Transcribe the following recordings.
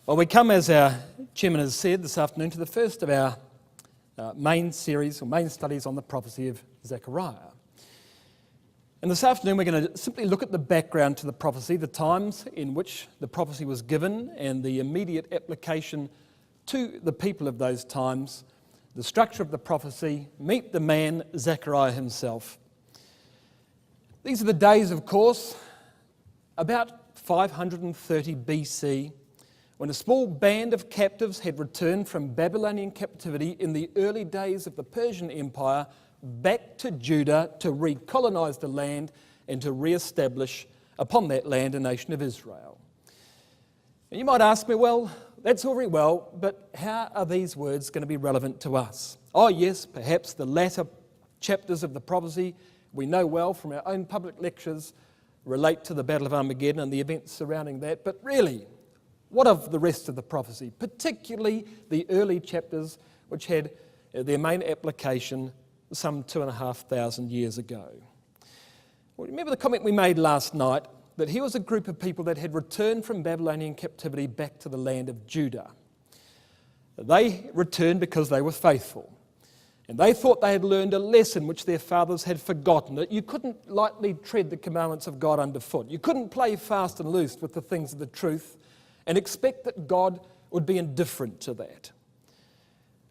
Well, we come, as our chairman has said this afternoon, to the first of our main series or main studies on the prophecy of Zechariah. And this afternoon we're going to simply look at the background to the prophecy, the times in which the prophecy was given and the immediate application to the people of those times, the structure of the prophecy, meet the man Zechariah himself. These are the days, of course, about 530 BC, when a small band of captives had returned from Babylonian captivity in the early days of the Persian Empire back to Judah to recolonize the land and to re-establish upon that land a nation of Israel. And you might ask me, well, that's all very well, but how are these words going to be relevant to us? Oh yes, perhaps the latter chapters of the prophecy we know well from our own public lectures relate to the Battle of Armageddon and the events surrounding that, but really, what of the rest of the prophecy, particularly the early chapters which had their main application some 2,500 years ago? Well, remember the comment we made last night that here was a group of people that had returned from Babylonian captivity back to the land of Judah. They returned because they were faithful. And they thought they had learned a lesson which their fathers had forgotten, that you couldn't lightly tread the commandments of God underfoot. You couldn't play fast and loose with the things of the truth and expect that God would be indifferent to that.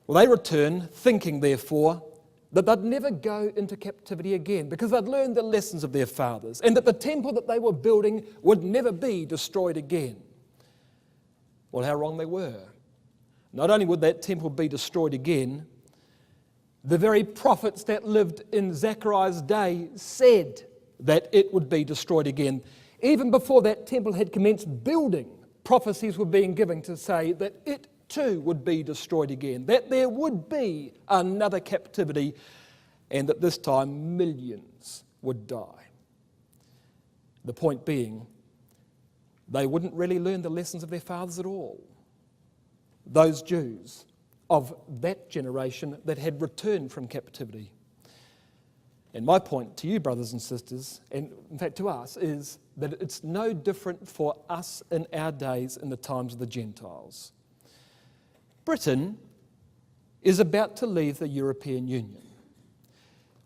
Well, they return thinking, therefore, that they'd never go into captivity again because they'd learned the lessons of their fathers and that the temple that they were building would never be destroyed again. Well, how wrong they were. Not only would that temple be destroyed again, the very prophets that lived in Zechariah's day said that it would be destroyed again. Even before that temple had commenced building, prophecies were being given to say that it too would be destroyed again, that there would be another captivity, and that this time millions would die. The point being, they wouldn't really learn the lessons of their fathers at all. Those Jews of that generation that had returned from captivity. And my point to you, brothers and sisters, and in fact to us, is that it's no different for us in our days in the times of the Gentiles. Britain is about to leave the European Union.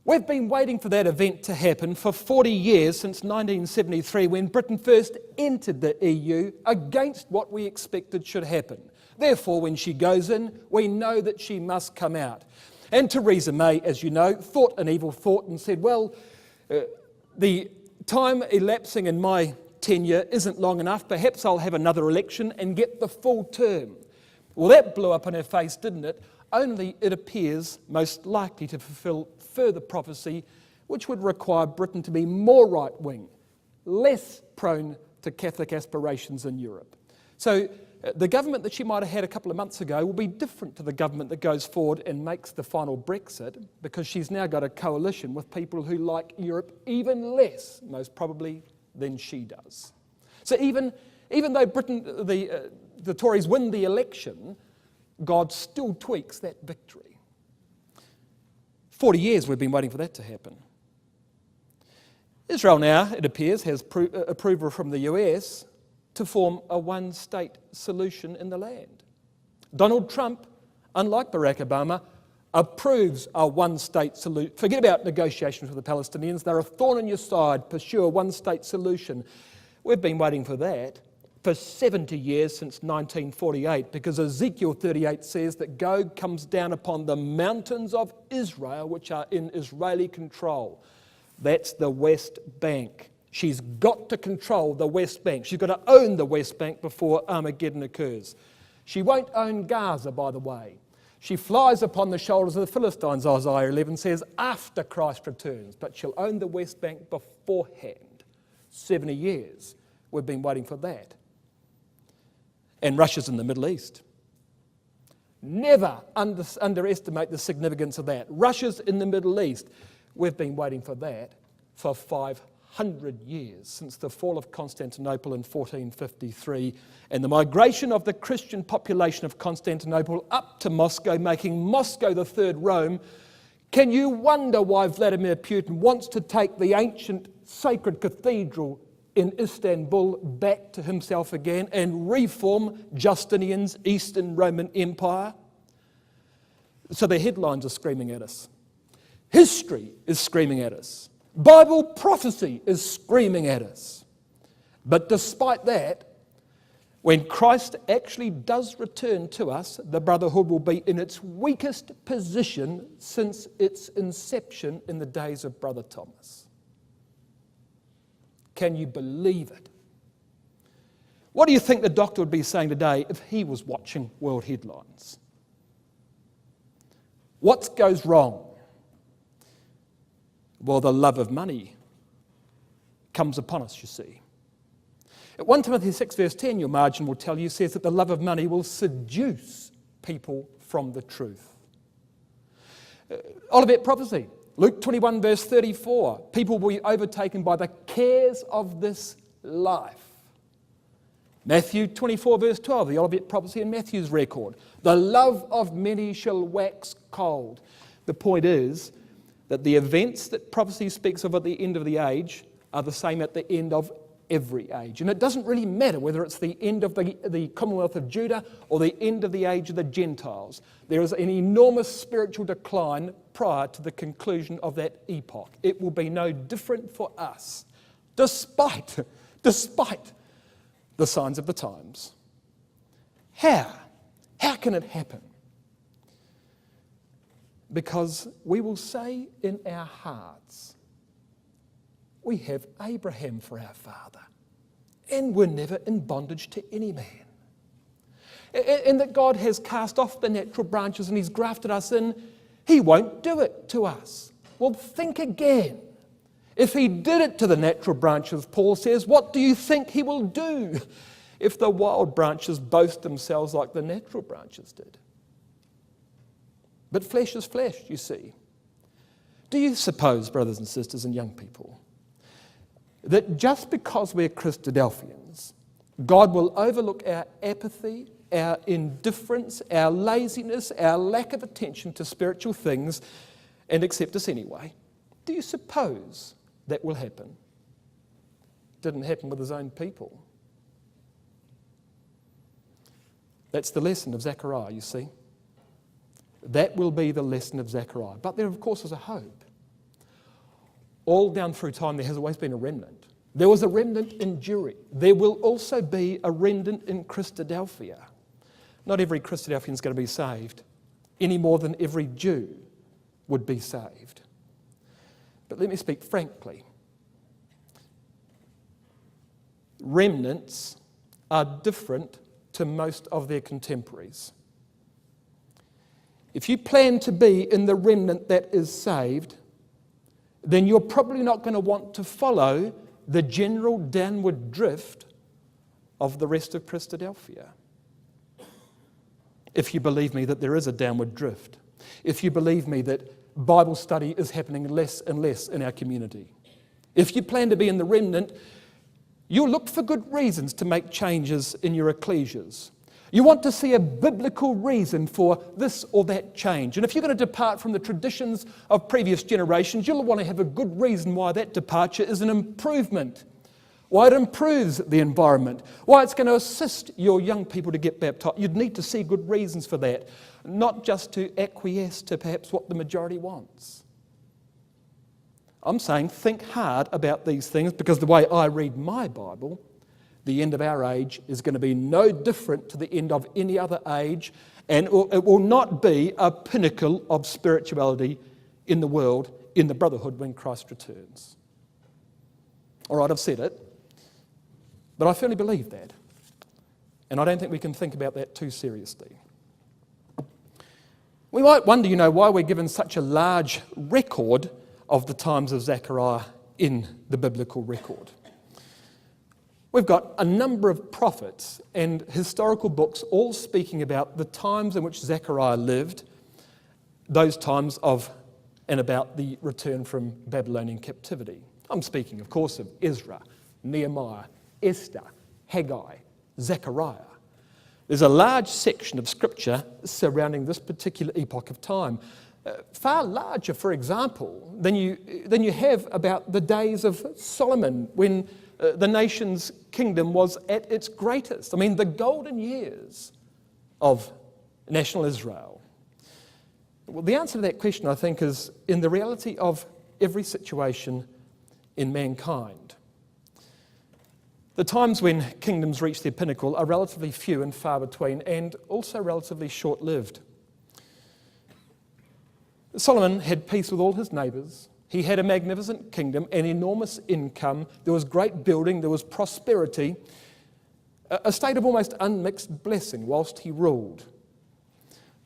We've been waiting for that event to happen for 40 years, since 1973, when Britain first entered the EU against what we expected should happen. Therefore, when she goes in, we know that she must come out. And Theresa May, as you know, thought an evil thought and said, well, the time elapsing in my tenure isn't long enough. Perhaps I'll have another election and get the full term. Well, that blew up in her face, didn't it? Only it appears most likely to fulfill further prophecy, which would require Britain to be more right-wing, less prone to Catholic aspirations in Europe. So the government that she might have had a couple of months ago will be different to the government that goes forward and makes the final Brexit, because she's now got a coalition with people who like Europe even less, most probably, than she does. So even though Britain, the Tories win the election, God still tweaks that victory. 40 years we've been waiting for that to happen. Israel now, it appears, has approval from the US to form a one-state solution in the land. Donald Trump, unlike Barack Obama, approves a one-state solution. Forget about negotiations with the Palestinians. They're a thorn in your side. Pursue a one-state solution. We've been waiting for that for 70 years, since 1948, because Ezekiel 38 says that Gog comes down upon the mountains of Israel, which are in Israeli control. That's the West Bank. She's got to control the West Bank. She's got to own the West Bank before Armageddon occurs. She won't own Gaza, by the way. She flies upon the shoulders of the Philistines, Isaiah 11 says, after Christ returns. But she'll own the West Bank beforehand. 70 years. We've been waiting for that. And Russia's in the Middle East. Never underestimate the significance of that. Russia's in the Middle East. We've been waiting for that for 500 years, since the fall of Constantinople in 1453 and the migration of the Christian population of Constantinople up to Moscow, making Moscow the third Rome. Can you wonder why Vladimir Putin wants to take the ancient sacred cathedral in Istanbul back to himself again and reform Justinian's Eastern Roman Empire. So the headlines are screaming at us. History is screaming at us. Bible prophecy is screaming at us. But despite that, when Christ actually does return to us, the brotherhood will be in its weakest position since its inception in the days of Brother Thomas. Can you believe it? What do you think the doctor would be saying today if he was watching world headlines? What goes wrong? Well, the love of money comes upon us, you see. 1 Timothy 6 verse 10, your margin will tell you, says that the love of money will seduce people from the truth. Olivet prophecy, Luke 21 verse 34, people will be overtaken by the cares of this life. Matthew 24 verse 12, the Olivet prophecy in Matthew's record, the love of many shall wax cold. The point is that the events that prophecy speaks of at the end of the age are the same at the end of every age. And it doesn't really matter whether it's the end of the Commonwealth of Judah or the end of the age of the Gentiles. There is an enormous spiritual decline prior to the conclusion of that epoch. It will be no different for us, despite the signs of the times. How? How can it happen? Because we will say in our hearts, we have Abraham for our father, and we're never in bondage to any man. And that God has cast off the natural branches and he's grafted us in, he won't do it to us. Well, think again. If he did it to the natural branches, Paul says, what do you think he will do if the wild branches boast themselves like the natural branches did? But flesh is flesh, you see. Do you suppose, brothers and sisters and young people, that just because we're Christadelphians, God will overlook our apathy, our indifference, our laziness, our lack of attention to spiritual things and accept us anyway? Do you suppose that will happen? It didn't happen with his own people. That's the lesson of Zechariah, you see. That will be the lesson of Zechariah. But there, of course, is a hope. All down through time, there has always been a remnant. There was a remnant in Jewry. There will also be a remnant in Christadelphia. Not every Christadelphian is going to be saved, any more than every Jew would be saved. But let me speak frankly. Remnants are different to most of their contemporaries. If you plan to be in the remnant that is saved, then you're probably not going to want to follow the general downward drift of the rest of Christadelphia. If you believe me that there is a downward drift, if you believe me that Bible study is happening less and less in our community, if you plan to be in the remnant, you'll look for good reasons to make changes in your ecclesias. You want to see a biblical reason for this or that change. And if you're going to depart from the traditions of previous generations, you'll want to have a good reason why that departure is an improvement, why it improves the environment, why it's going to assist your young people to get baptized. You'd need to see good reasons for that, not just to acquiesce to perhaps what the majority wants. I'm saying think hard about these things, because the way I read my Bible, the end of our age is going to be no different to the end of any other age, and it will not be a pinnacle of spirituality in the world, in the brotherhood, when Christ returns. All right, I've said it, but I firmly believe that, and I don't think we can think about that too seriously. We might wonder, why we're given such a large record of the times of Zechariah in the biblical record. We've got a number of prophets and historical books all speaking about the times in which Zechariah lived, those times of and about the return from Babylonian captivity. I'm speaking, of course, of Ezra, Nehemiah, Esther, Haggai, Zechariah. There's a large section of scripture surrounding this particular epoch of time, far larger, for example, than you have about the days of Solomon, when the nation's kingdom was at its greatest. I mean, the golden years of national Israel. Well, the answer to that question, I think, is in the reality of every situation in mankind. The times when kingdoms reach their pinnacle are relatively few and far between, and also relatively short-lived. Solomon had peace with all his neighbours. He had a magnificent kingdom, an enormous income. There was great building, there was prosperity, a state of almost unmixed blessing whilst he ruled.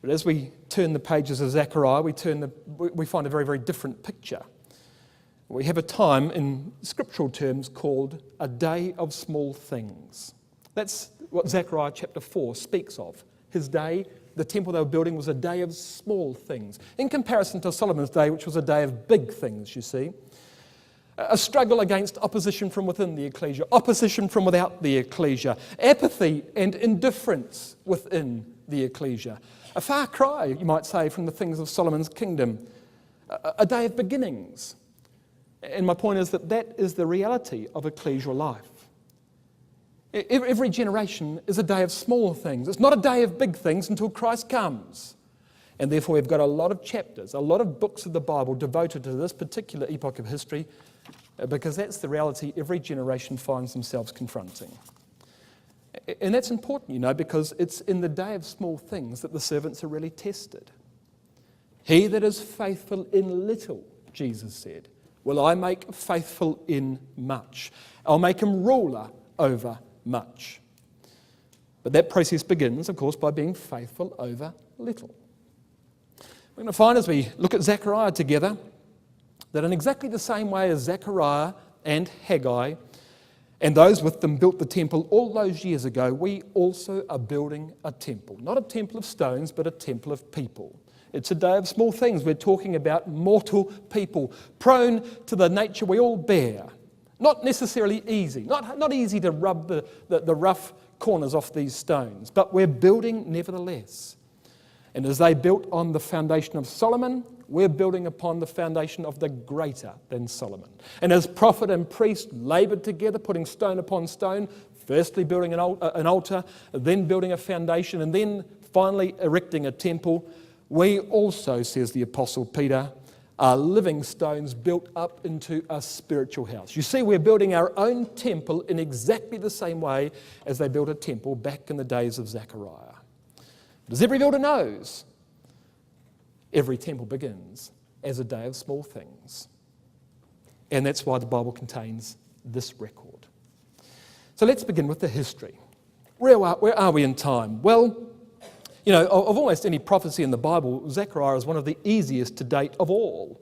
But as we turn the pages of Zechariah, we find a very, very different picture. We have a time in scriptural terms called a day of small things. That's what Zechariah chapter 4 speaks of. His day, the temple they were building, was a day of small things, in comparison to Solomon's day, which was a day of big things, you see. A struggle against opposition from within the ecclesia, opposition from without the ecclesia, apathy and indifference within the ecclesia. A far cry, you might say, from the things of Solomon's kingdom. A day of beginnings. And my point is that is the reality of ecclesial life. Every generation is a day of small things. It's not a day of big things until Christ comes. And therefore we've got a lot of chapters, a lot of books of the Bible devoted to this particular epoch of history, because that's the reality every generation finds themselves confronting. And that's important, you know, because it's in the day of small things that the servants are really tested. He that is faithful in little, Jesus said, will I make faithful in much. I'll make him ruler over much. But that process begins, of course, by being faithful over little. We're going to find as we look at Zechariah together that in exactly the same way as Zechariah and Haggai and those with them built the temple all those years ago, we also are building a temple. Not a temple of stones, but a temple of people. It's a day of small things. We're talking about mortal people, prone to the nature we all bear. Not necessarily easy, not easy to rub the rough corners off these stones, but we're building nevertheless. And as they built on the foundation of Solomon, we're building upon the foundation of the greater than Solomon. And as prophet and priest laboured together, putting stone upon stone, firstly building an altar, then building a foundation, and then finally erecting a temple, we also, says the Apostle Peter, are living stones built up into a spiritual house. You see, we're building our own temple in exactly the same way as they built a temple back in the days of Zechariah. But as every builder knows, every temple begins as a day of small things. And that's why the Bible contains this record. So let's begin with the history. Where are we in time? Well, you know, of almost any prophecy in the Bible, Zechariah is one of the easiest to date of all.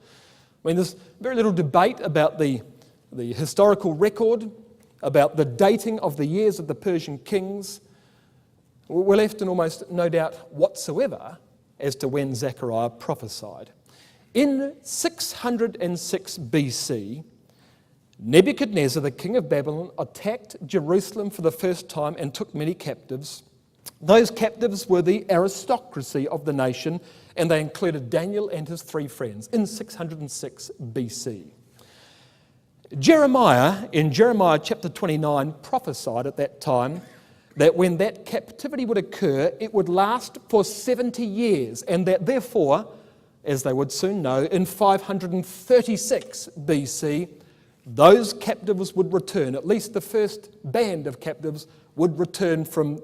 I mean, there's very little debate about the historical record, about the dating of the years of the Persian kings. We're left in almost no doubt whatsoever as to when Zechariah prophesied. In 606 BC, Nebuchadnezzar, the king of Babylon, attacked Jerusalem for the first time and took many captives. Those captives were the aristocracy of the nation, and they included Daniel and his 3 friends in 606 BC. Jeremiah, in Jeremiah chapter 29, prophesied at that time that when that captivity would occur, it would last for 70 years, and that therefore, as they would soon know, in 536 BC, those captives would return, at least the first band of captives would return from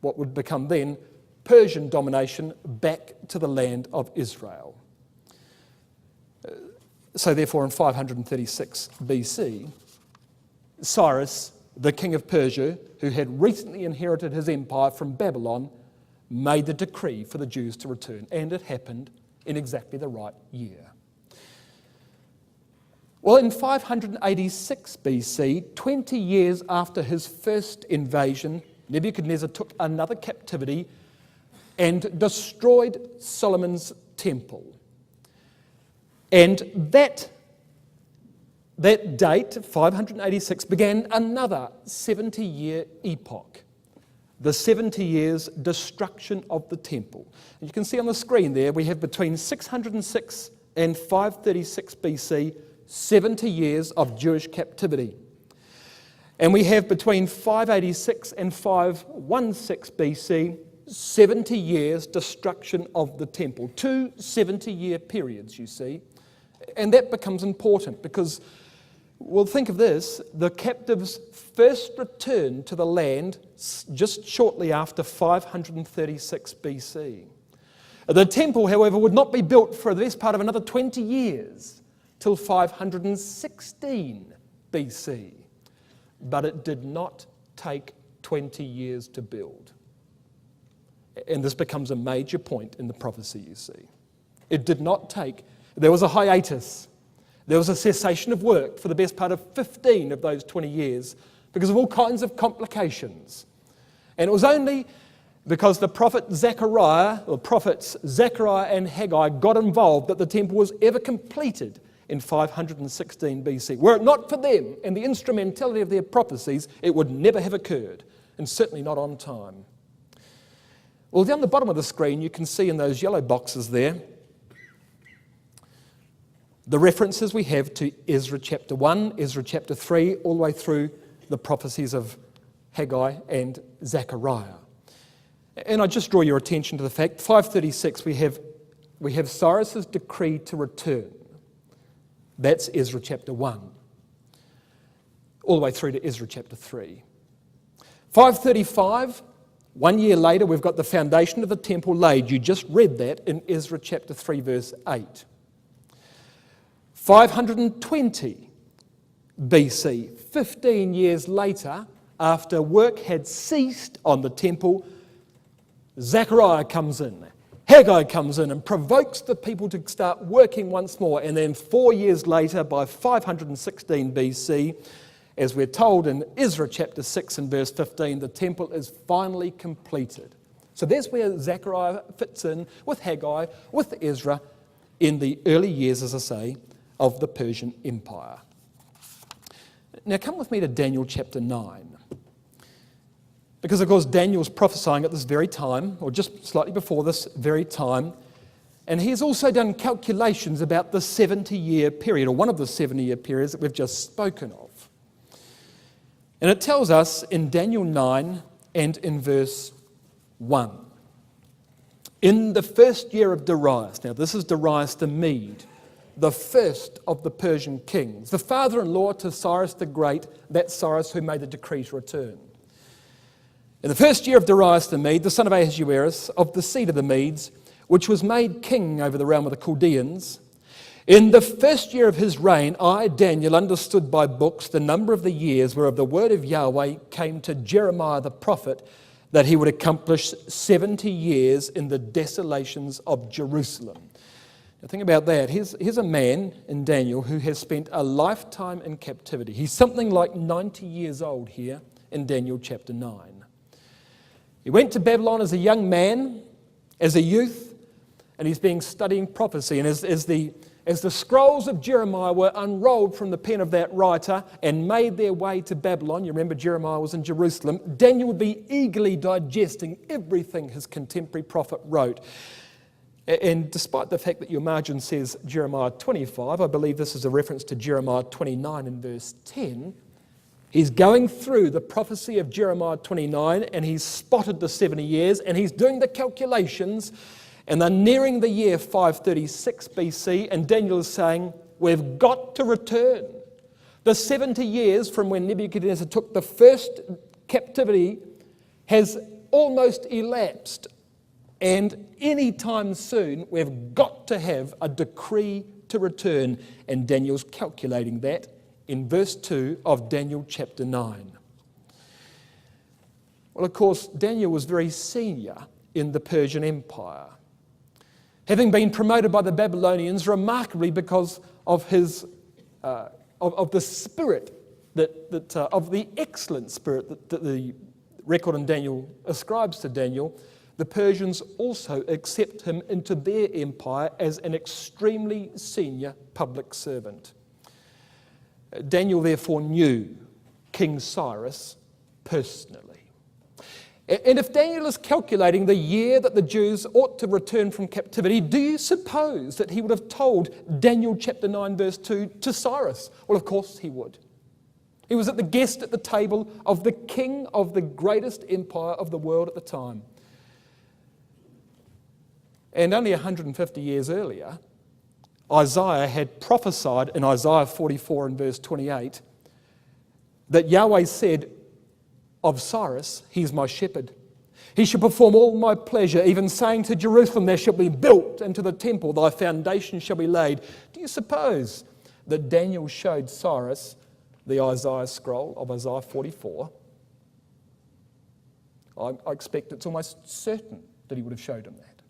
what would become then Persian domination back to the land of Israel. So therefore in 536 BC, Cyrus, the king of Persia, who had recently inherited his empire from Babylon, made the decree for the Jews to return, and it happened in exactly the right year. Well, in 586 BC, 20 years after his first invasion, Nebuchadnezzar took another captivity and destroyed Solomon's temple. And that date, 586, began another 70-year epoch, the 70 years destruction of the temple. And you can see on the screen there, we have between 606 and 536 BC, 70 years of Jewish captivity. And we have between 586 and 516 BC, 70 years destruction of the temple. 2 70-year periods, you see. And that becomes important because, well, think of this, the captives first returned to the land just shortly after 536 BC. The temple, however, would not be built for the best part of another 20 years, till 516 BC. But it did not take 20 years to build. And this becomes a major point in the prophecy, you see. It did not take, there was a hiatus. There was a cessation of work for the best part of 15 of those 20 years because of all kinds of complications. And it was only because the prophets Zechariah and Haggai got involved that the temple was ever completed in 516 BC. Were it not for them and the instrumentality of their prophecies, it would never have occurred, and certainly not on time. Well, down the bottom of the screen, you can see in those yellow boxes there the references we have to Ezra chapter 1, Ezra chapter 3, all the way through the prophecies of Haggai and Zechariah. And I just draw your attention to the fact, 536, we have Cyrus's decree to return. That's Ezra chapter 1, all the way through to Ezra chapter 3. 535, 1 year later, we've got the foundation of the temple laid. You just read that in Ezra chapter 3, verse 8. 520 BC, 15 years later, after work had ceased on the temple, Zechariah comes in. Haggai comes in and provokes the people to start working once more. And then 4 years later, by 516 BC, as we're told in Ezra chapter 6 and verse 15, the temple is finally completed. So there's where Zechariah fits in with Haggai, with Ezra, in the early years, as I say, of the Persian Empire. Now come with me to Daniel chapter 9. Because, of course, Daniel's prophesying at this very time, or just slightly before this very time, and he's also done calculations about the 70-year period, or one of the 70-year periods that we've just spoken of. And it tells us in Daniel 9 and in verse 1, in the first year of Darius, now this is Darius the Mede, the first of the Persian kings, the father-in-law to Cyrus the Great, that Cyrus who made the decree to return. In the first year of Darius the Mede, the son of Ahasuerus, of the seed of the Medes, which was made king over the realm of the Chaldeans, in the first year of his reign, I, Daniel, understood by books the number of the years whereof the word of Yahweh came to Jeremiah the prophet, that he would accomplish 70 years in the desolations of Jerusalem. Now think about that. Here's a man in Daniel who has spent a lifetime in captivity. He's something like 90 years old here in Daniel chapter 9. He went to Babylon as a young man, as a youth, and he's been studying prophecy. And as the scrolls of Jeremiah were unrolled from the pen of that writer and made their way to Babylon, you remember Jeremiah was in Jerusalem, Daniel would be eagerly digesting everything his contemporary prophet wrote. And despite the fact that your margin says Jeremiah 25, I believe this is a reference to Jeremiah 29 and verse 10, he's going through the prophecy of Jeremiah 29 and he's spotted the 70 years and he's doing the calculations, and they're nearing the year 536 BC, and Daniel is saying, we've got to return. The 70 years from when Nebuchadnezzar took the first captivity has almost elapsed, and any time soon we've got to have a decree to return, and Daniel's calculating that in verse 2 of Daniel chapter 9. Well, of course, Daniel was very senior in the Persian Empire, having been promoted by the Babylonians remarkably because of his of the spirit of the excellent spirit that the record in Daniel ascribes to Daniel. The Persians also accept him into their empire as an extremely senior public servant. Daniel therefore knew King Cyrus personally. And if Daniel is calculating the year that the Jews ought to return from captivity, do you suppose that he would have told Daniel chapter 9 verse 2 to Cyrus? Well, of course he would. He was the guest at the table of the king of the greatest empire of the world at the time. And only 150 years earlier, Isaiah had prophesied in Isaiah 44 and verse 28 that Yahweh said of Cyrus, "He's my shepherd. He shall perform all my pleasure," even saying to Jerusalem, "There shall be built into the temple, thy foundation shall be laid." Do you suppose that Daniel showed Cyrus the Isaiah scroll of Isaiah 44? I expect it's almost certain that he would have showed him that.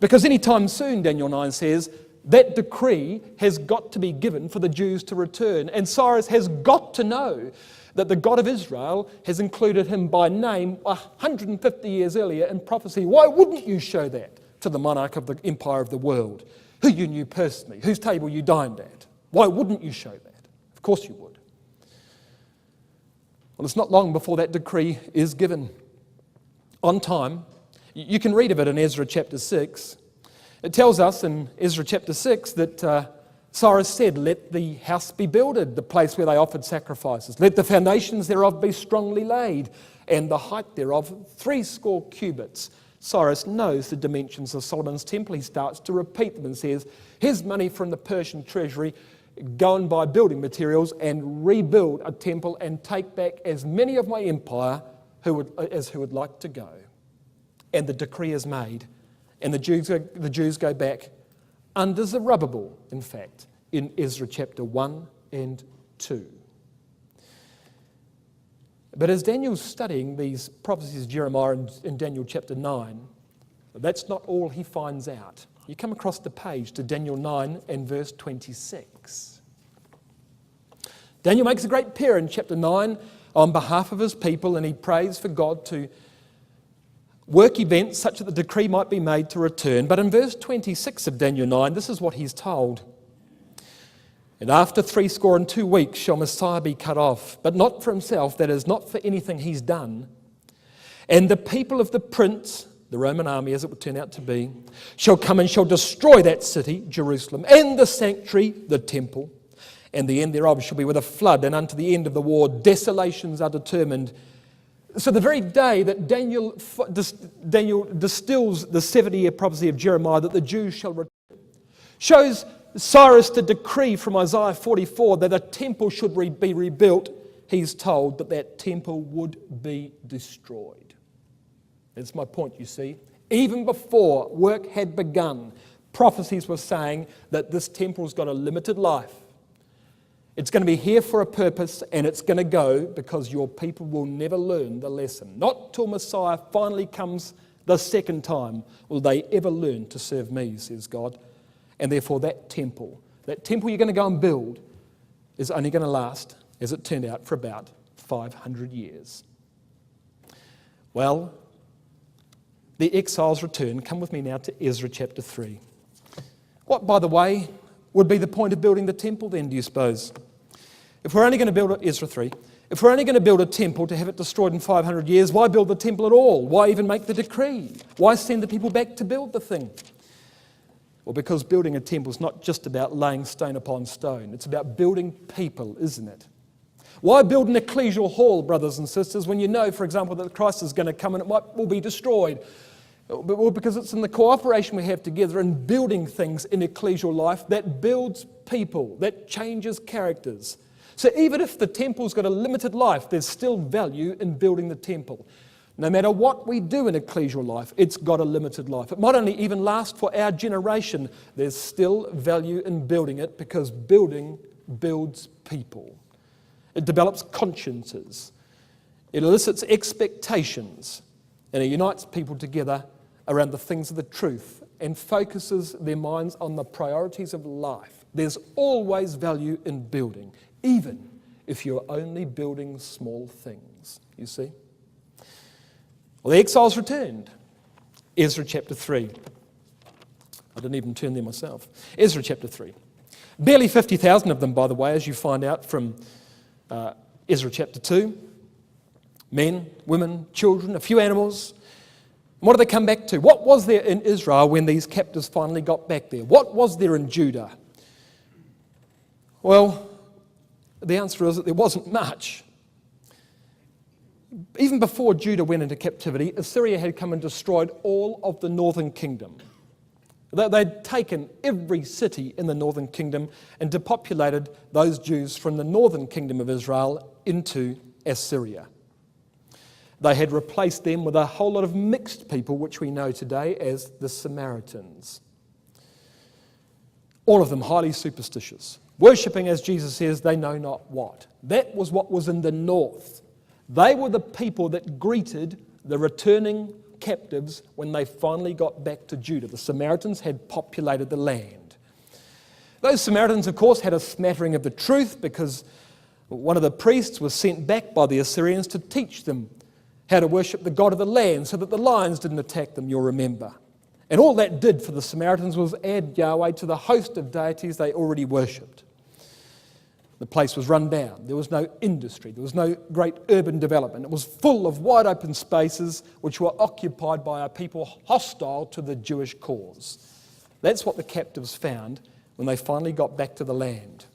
Because any time soon, Daniel 9 says, that decree has got to be given for the Jews to return. And Cyrus has got to know that the God of Israel has included him by name 150 years earlier in prophecy. Why wouldn't you show that to the monarch of the empire of the world, who you knew personally, whose table you dined at? Why wouldn't you show that? Of course you would. Well, it's not long before that decree is given. On time. You can read of it in Ezra chapter 6. It tells us in Ezra chapter 6 that Cyrus said, "Let the house be builded, the place where they offered sacrifices. Let the foundations thereof be strongly laid, and the height thereof 60 cubits." Cyrus knows the dimensions of Solomon's temple. He starts to repeat them and says, "Here's money from the Persian treasury. Go and buy building materials and rebuild a temple and take back as many of my empire who would like to go." And the decree is made, and the Jews go back under Zerubbabel, in fact, in Ezra chapter 1 and 2. But as Daniel's studying these prophecies of Jeremiah in Daniel chapter 9, that's not all he finds out. You come across the page to Daniel 9 and verse 26. Daniel makes a great prayer in chapter 9 on behalf of his people, and he prays for God to work events such that the decree might be made to return. But in verse 26 of Daniel 9, this is what he's told. "And after 62 weeks shall Messiah be cut off, but not for himself, that is, not for anything he's done. And the people of the prince," the Roman army as it would turn out to be, "shall come and shall destroy that city, Jerusalem, and the sanctuary, the temple. And the end thereof shall be with a flood, and unto the end of the war desolations are determined." So the very day that Daniel distills the 70-year prophecy of Jeremiah that the Jews shall return, shows Cyrus the decree from Isaiah 44 that a temple should be rebuilt. He's told that that temple would be destroyed. That's my point, you see. Even before work had begun, prophecies were saying that this temple's got a limited life. It's going to be here for a purpose, and it's going to go because your people will never learn the lesson. Not till Messiah finally comes the second time will they ever learn to serve me, says God. And therefore that temple you're going to go and build is only going to last, as it turned out, for about 500 years. Well, the exiles return. Come with me now to Ezra chapter 3. What, by the way, would be the point of building the temple then, do you suppose? If we're only going to build Ezra 3, if we're only going to build a temple to have it destroyed in 500 years, why build the temple at all? Why even make the decree? Why send the people back to build the thing? Well, because building a temple is not just about laying stone upon stone. It's about building people, isn't it? Why build an ecclesial hall, brothers and sisters, when you know, for example, that Christ is going to come and it will be destroyed? Well, because it's in the cooperation we have together in building things in ecclesial life that builds people, that changes characters. So even if the temple's got a limited life, there's still value in building the temple. No matter what we do in ecclesial life, it's got a limited life. It might only even last for our generation. There's still value in building it because building builds people. It develops consciences. It elicits expectations. And it unites people together around the things of the truth and focuses their minds on the priorities of life. There's always value in building, even if you're only building small things, you see. Well, the exiles returned. Ezra chapter 3. I didn't even turn there myself. Ezra chapter 3. Barely 50,000 of them, by the way, as you find out from Ezra chapter 2. Men, women, children, a few animals. And what do they come back to? What was there in Israel when these captives finally got back there? What was there in Judah? Well, The answer is that there wasn't much. Even before Judah went into captivity, Assyria had come and destroyed all of the northern kingdom. They'd taken every city in the northern kingdom and depopulated those Jews from the northern kingdom of Israel into Assyria. They had replaced them with a whole lot of mixed people, which we know today as the Samaritans. All of them highly superstitious, worshipping, as Jesus says, they know not what. That was what was in the north. They were the people that greeted the returning captives when they finally got back to Judah. The Samaritans had populated the land. Those Samaritans, of course, had a smattering of the truth because one of the priests was sent back by the Assyrians to teach them how to worship the God of the land so that the lions didn't attack them, you'll remember. And all that did for the Samaritans was add Yahweh to the host of deities they already worshipped. The place was run down. There was no industry. There was no great urban development. It was full of wide open spaces which were occupied by a people hostile to the Jewish cause. That's what the captives found when they finally got back to the land.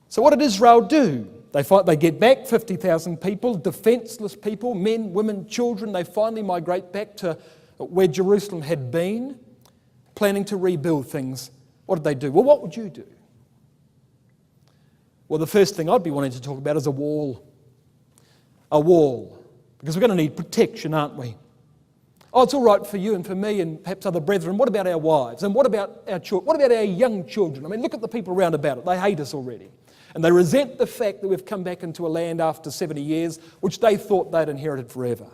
So what did Israel do? They get back 50,000 people, defenseless people, men, women, children. They finally migrate back to where Jerusalem had been, planning to rebuild things. What did they do? Well, what would you do? Well, the first thing I'd be wanting to talk about is a wall. A wall. Because we're going to need protection, aren't we? Oh, it's all right for you and for me and perhaps other brethren. What about our wives? And what about our children? What about our young children? I mean, look at the people around about it. They hate us already. And they resent the fact that we've come back into a land after 70 years, which they thought they'd inherited forever.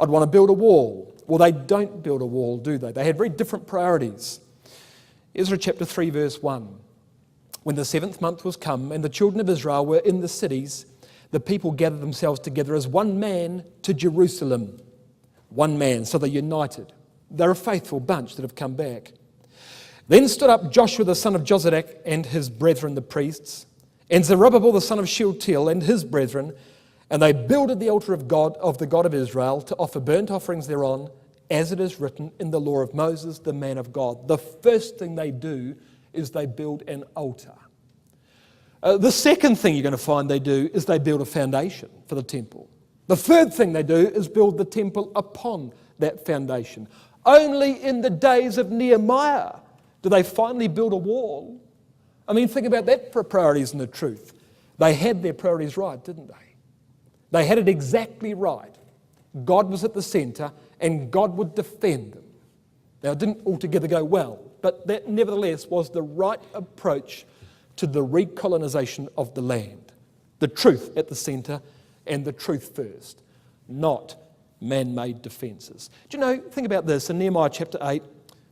I'd want to build a wall. Well, they don't build a wall, do they? They had very different priorities. Ezra chapter 3, verse 1. When the 7th month was come, and the children of Israel were in the cities, the people gathered themselves together as one man to Jerusalem. One man, so they're united. They're a faithful bunch that have come back. Then stood up Joshua the son of Jozadak and his brethren the priests, and Zerubbabel the son of Shealtiel and his brethren, and they builded the altar of God, of the God of Israel, to offer burnt offerings thereon, as it is written in the law of Moses, the man of God. The first thing they do is they build an altar. The second thing you're going to find they do is they build a foundation for the temple. The third thing they do is build the temple upon that foundation. Only in the days of Nehemiah do they finally build a wall. I mean, think about that for priorities and the truth. They had their priorities right, didn't they? They had it exactly right. God was at the centre and God would defend them. Now, it didn't altogether go well, but that nevertheless was the right approach to the recolonisation of the land. The truth at the centre and the truth first, not man-made defences. Do you know, think about this, in Nehemiah chapter 8,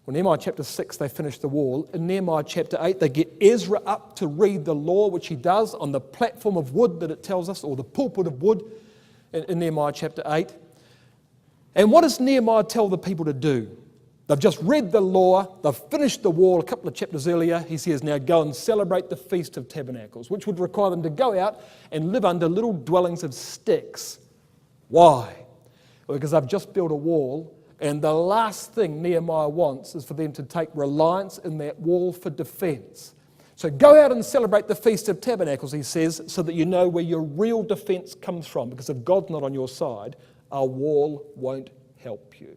well, Nehemiah chapter 6 they finish the wall. In Nehemiah chapter 8 they get Ezra up to read the law, which he does on the platform of wood that it tells us, or the pulpit of wood in Nehemiah chapter 8. And what does Nehemiah tell the people to do? They've just read the law, they've finished the wall a couple of chapters earlier. He says, now go and celebrate the Feast of Tabernacles, which would require them to go out and live under little dwellings of sticks. Why? Well, because they've just built a wall, and the last thing Nehemiah wants is for them to take reliance in that wall for defence. So go out and celebrate the Feast of Tabernacles, he says, so that you know where your real defence comes from, because if God's not on your side, a wall won't help you.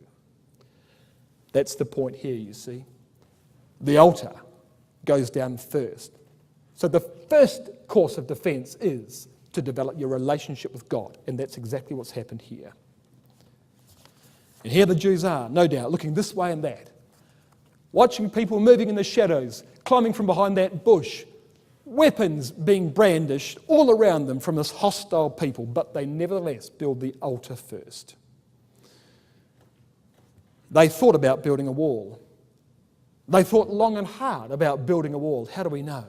That's the point here, you see. The altar goes down first. So the first course of defence is to develop your relationship with God, and that's exactly what's happened here. And here the Jews are, no doubt, looking this way and that, watching people moving in the shadows, climbing from behind that bush, weapons being brandished all around them from this hostile people, but they nevertheless build the altar first. They thought about building a wall. They thought long and hard about building a wall. How do we know?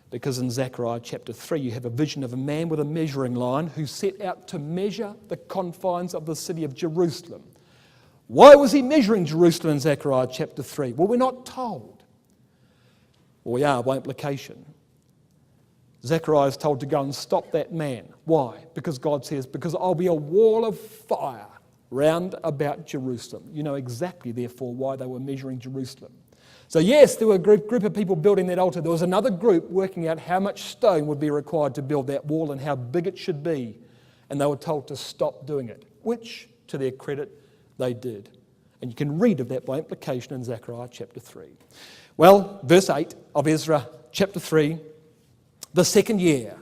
Because in Zechariah chapter 3 you have a vision of a man with a measuring line who set out to measure the confines of the city of Jerusalem. Why was he measuring Jerusalem in Zechariah chapter 3? Well, we're not told. Well, we are by implication. Zechariah is told to go and stop that man. Why? Because God says, because I'll be a wall of fire round about Jerusalem. You know exactly, therefore, why they were measuring Jerusalem. So yes, there were a group of people building that altar. There was another group working out how much stone would be required to build that wall and how big it should be. And they were told to stop doing it, which, to their credit, they did. And you can read of that by implication in Zechariah chapter 3. Well, verse 8 of Ezra chapter 3, the second year.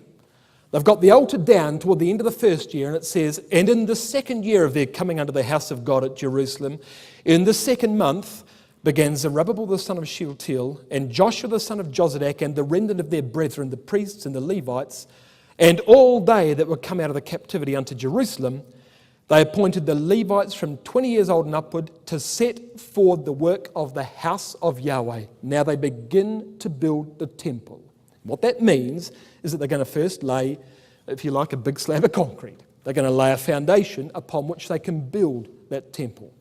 They've got the altar down toward the end of the first year, and it says, "And in the second year of their coming unto the house of God at Jerusalem, in the second month, began Zerubbabel the son of Shealtiel, and Joshua the son of Jozadak, and the remnant of their brethren, the priests and the Levites, and all they that were come out of the captivity unto Jerusalem. They appointed the Levites from 20 years old and upward to set forward the work of the house of Yahweh. Now they begin to build the temple." What that means is that they're going to first lay, if you like, a big slab of concrete. They're going to lay a foundation upon which they can build that temple.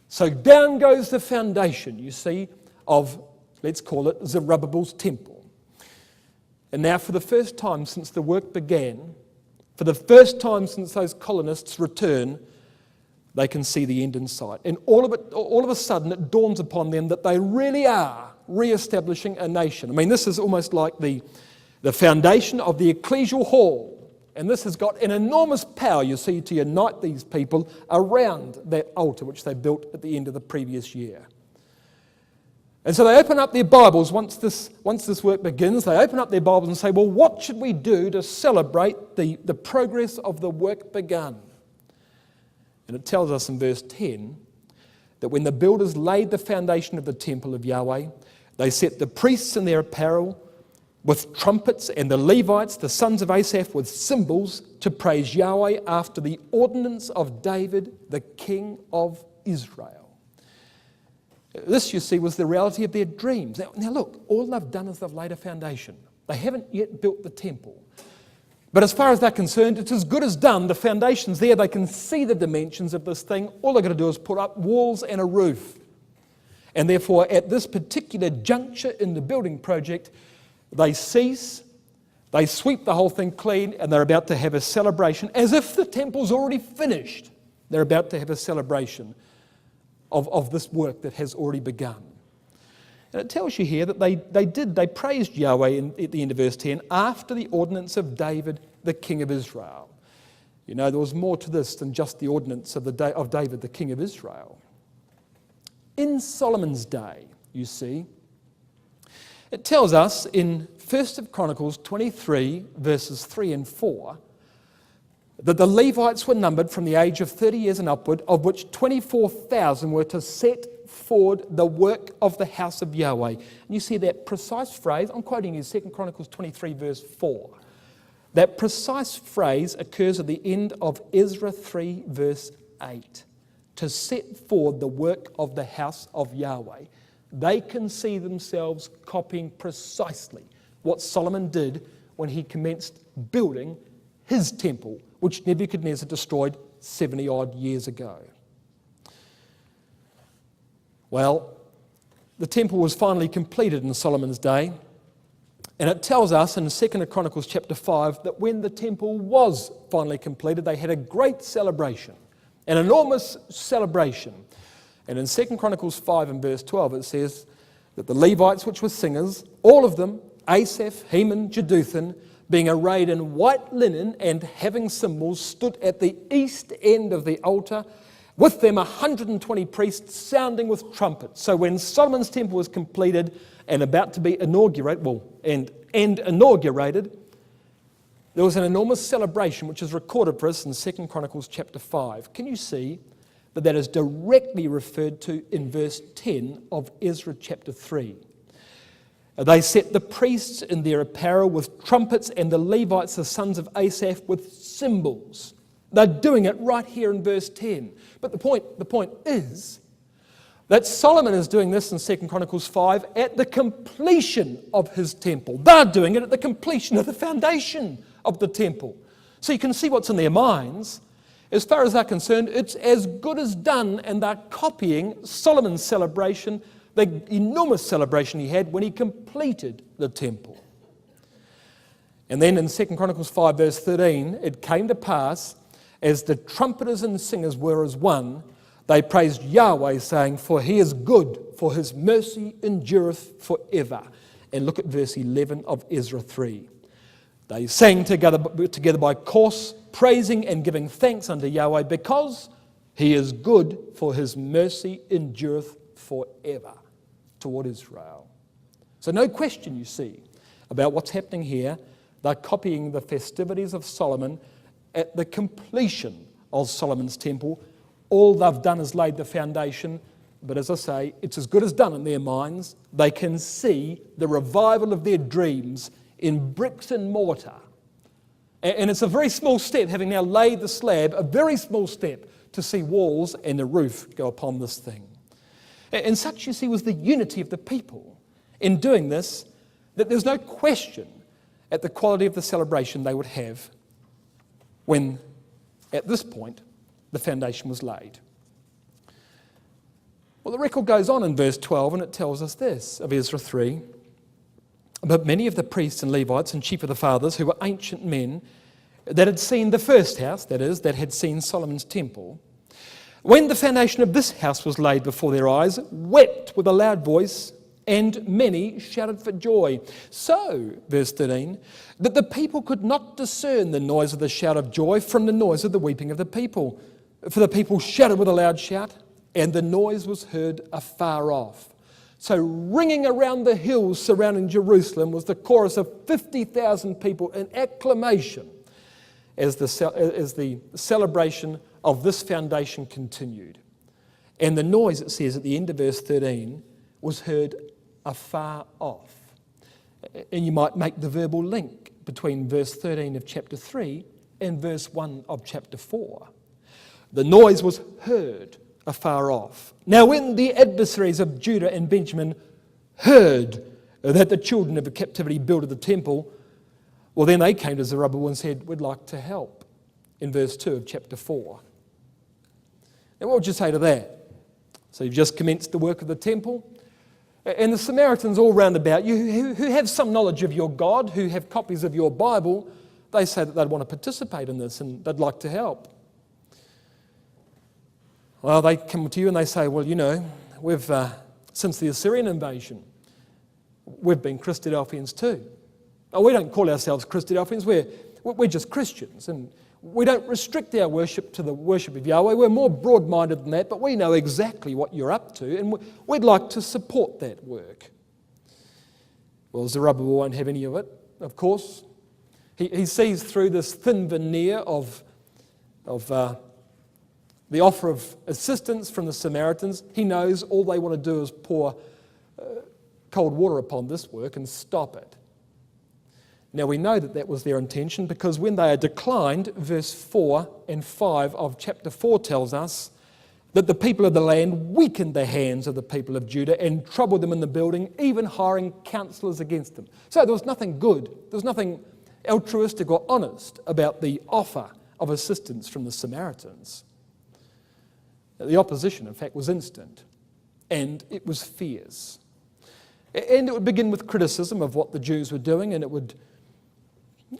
So down goes the foundation, you see, of, let's call it, Zerubbabel's temple. And now for the first time since the work began, for the first time since those colonists return, they can see the end in sight. And all of a sudden it dawns upon them that they really are re-establishing a nation. I mean, this is almost like the foundation of the ecclesial hall. And this has got an enormous power, you see, to unite these people around that altar which they built at the end of the previous year. And so they open up their Bibles once this work begins. They open up their Bibles and say, well, what should we do to celebrate the progress of the work begun? And it tells us in verse 10 that when the builders laid the foundation of the temple of Yahweh, they set the priests in their apparel with trumpets, and the Levites, the sons of Asaph, with cymbals to praise Yahweh after the ordinance of David, the king of Israel. This, you see, was the reality of their dreams. Now look, all they've done is they've laid a foundation. They haven't yet built the temple. But as far as they're concerned, it's as good as done. The foundation's there. They can see the dimensions of this thing. All they've got to do is put up walls and a roof. And therefore, at this particular juncture in the building project, they cease, they sweep the whole thing clean, and they're about to have a celebration as if the temple's already finished. They're about to have a celebration of this work that has already begun. And it tells you here that they praised Yahweh at the end of verse 10 after the ordinance of David, the king of Israel. You know, there was more to this than just the ordinance of David, the king of Israel. In Solomon's day, you see, it tells us in 1 Chronicles 23, verses 3 and 4, that the Levites were numbered from the age of 30 years and upward, of which 24,000 were to set forward the work of the house of Yahweh. And you see that precise phrase, I'm quoting you 2 Chronicles 23, verse 4. That precise phrase occurs at the end of Ezra 3, verse 8. To set forward the work of the house of Yahweh. They can see themselves copying precisely what Solomon did when he commenced building his temple, which Nebuchadnezzar destroyed 70 odd years ago. Well, the temple was finally completed in Solomon's day, and it tells us in 2 Chronicles chapter 5 that when the temple was finally completed, they had a great celebration, an enormous celebration. And in 2 Chronicles 5 and verse 12 it says that the Levites, which were singers, all of them, Asaph, Heman, Jeduthun, being arrayed in white linen and having cymbals, stood at the east end of the altar, with them 120 priests sounding with trumpets. So when Solomon's temple was completed and about to be inaugurated, inaugurated, there was an enormous celebration which is recorded for us in 2 Chronicles chapter 5. Can you see that is directly referred to in verse 10 of Ezra chapter 3? They set the priests in their apparel with trumpets, and the Levites, the sons of Asaph, with cymbals. They're doing it right here in verse 10. But the point is that Solomon is doing this in 2 Chronicles 5 at the completion of his temple. They're doing it at the completion of the foundation of the temple. So you can see what's in their minds. As far as they're concerned, it's as good as done, and they're copying Solomon's celebration, the enormous celebration he had when he completed the temple. And then in 2 Chronicles 5 verse 13, it came to pass, as the trumpeters and the singers were as one, They praised Yahweh, saying, "For he is good, for his mercy endureth forever." And look at verse 11 of Ezra 3. They sang together by course, praising and giving thanks unto Yahweh, because he is good, for his mercy endureth forever, toward Israel. So no question, you see, about what's happening here. They're copying the festivities of Solomon at the completion of Solomon's temple. All they've done is laid the foundation, but as I say, it's as good as done in their minds. They can see the revival of their dreams in bricks and mortar. And it's a very small step, having now laid the slab, a very small step to see walls and a roof go upon this thing. And such, you see, was the unity of the people in doing this, that there's no question at the quality of the celebration they would have when, at this point, the foundation was laid. Well, the record goes on in verse 12, and it tells us this of Ezra 3. But many of the priests and Levites and chief of the fathers, who were ancient men, that had seen the first house, that is, that had seen Solomon's temple, when the foundation of this house was laid before their eyes, wept with a loud voice, and many shouted for joy. So, verse 13, that the people could not discern the noise of the shout of joy from the noise of the weeping of the people. For the people shouted with a loud shout, and the noise was heard afar off. So ringing around the hills surrounding Jerusalem was the chorus of 50,000 people in acclamation as the celebration of this foundation continued. And the noise, it says at the end of verse 13, was heard afar off. And you might make the verbal link between verse 13 of chapter 3 and verse 1 of chapter 4. The noise was heard afar off. Now when the adversaries of Judah and Benjamin heard that the children of the captivity builded the temple, well, then they came to Zerubbabel and said, "We'd like to help," in verse 2 of chapter 4. Now what would you say to that? So you've just commenced the work of the temple, and the Samaritans all round about you, who have some knowledge of your God, who have copies of your Bible, they say that they'd want to participate in this and they'd like to help. Well, they come to you and they say, "Well, you know, we've since the Assyrian invasion, we've been Christadelphians too. Oh, we don't call ourselves Christadelphians, we're just Christians, and we don't restrict our worship to the worship of Yahweh. We're more broad-minded than that, but we know exactly what you're up to, and we'd like to support that work." Well, Zerubbabel won't have any of it, of course. He sees through this thin veneer of the offer of assistance from the Samaritans. He knows all they want to do is pour cold water upon this work and stop it. Now we know that was their intention, because when they are declined, verse 4 and 5 of chapter 4 tells us that the people of the land weakened the hands of the people of Judah and troubled them in the building, even hiring counselors against them. So there was nothing good, there was nothing altruistic or honest about the offer of assistance from the Samaritans. The opposition, in fact, was instant, and it was fierce. And it would begin with criticism of what the Jews were doing, and it would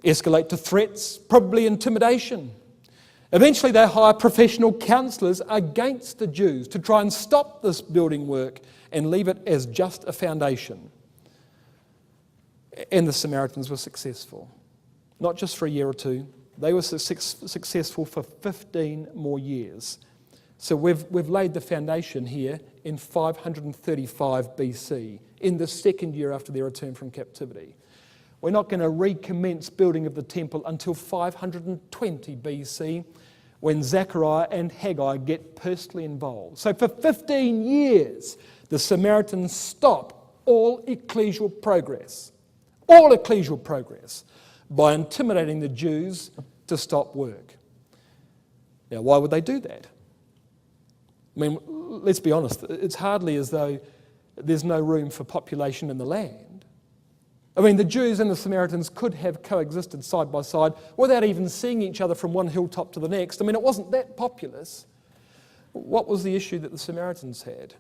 escalate to threats, probably intimidation. Eventually they hire professional counsellors against the Jews to try and stop this building work and leave it as just a foundation. And the Samaritans were successful. Not just for a year or two, they were successful for 15 more years. So we've laid the foundation here in 535 BC, in the second year after their return from captivity. We're not going to recommence building of the temple until 520 BC, when Zechariah and Haggai get personally involved. So for 15 years, the Samaritans stop all ecclesial progress, by intimidating the Jews to stop work. Now, why would they do that? I mean, let's be honest, it's hardly as though there's no room for population in the land. I mean, the Jews and the Samaritans could have coexisted side by side without even seeing each other from one hilltop to the next. I mean, it wasn't that populous. What was the issue that the Samaritans had?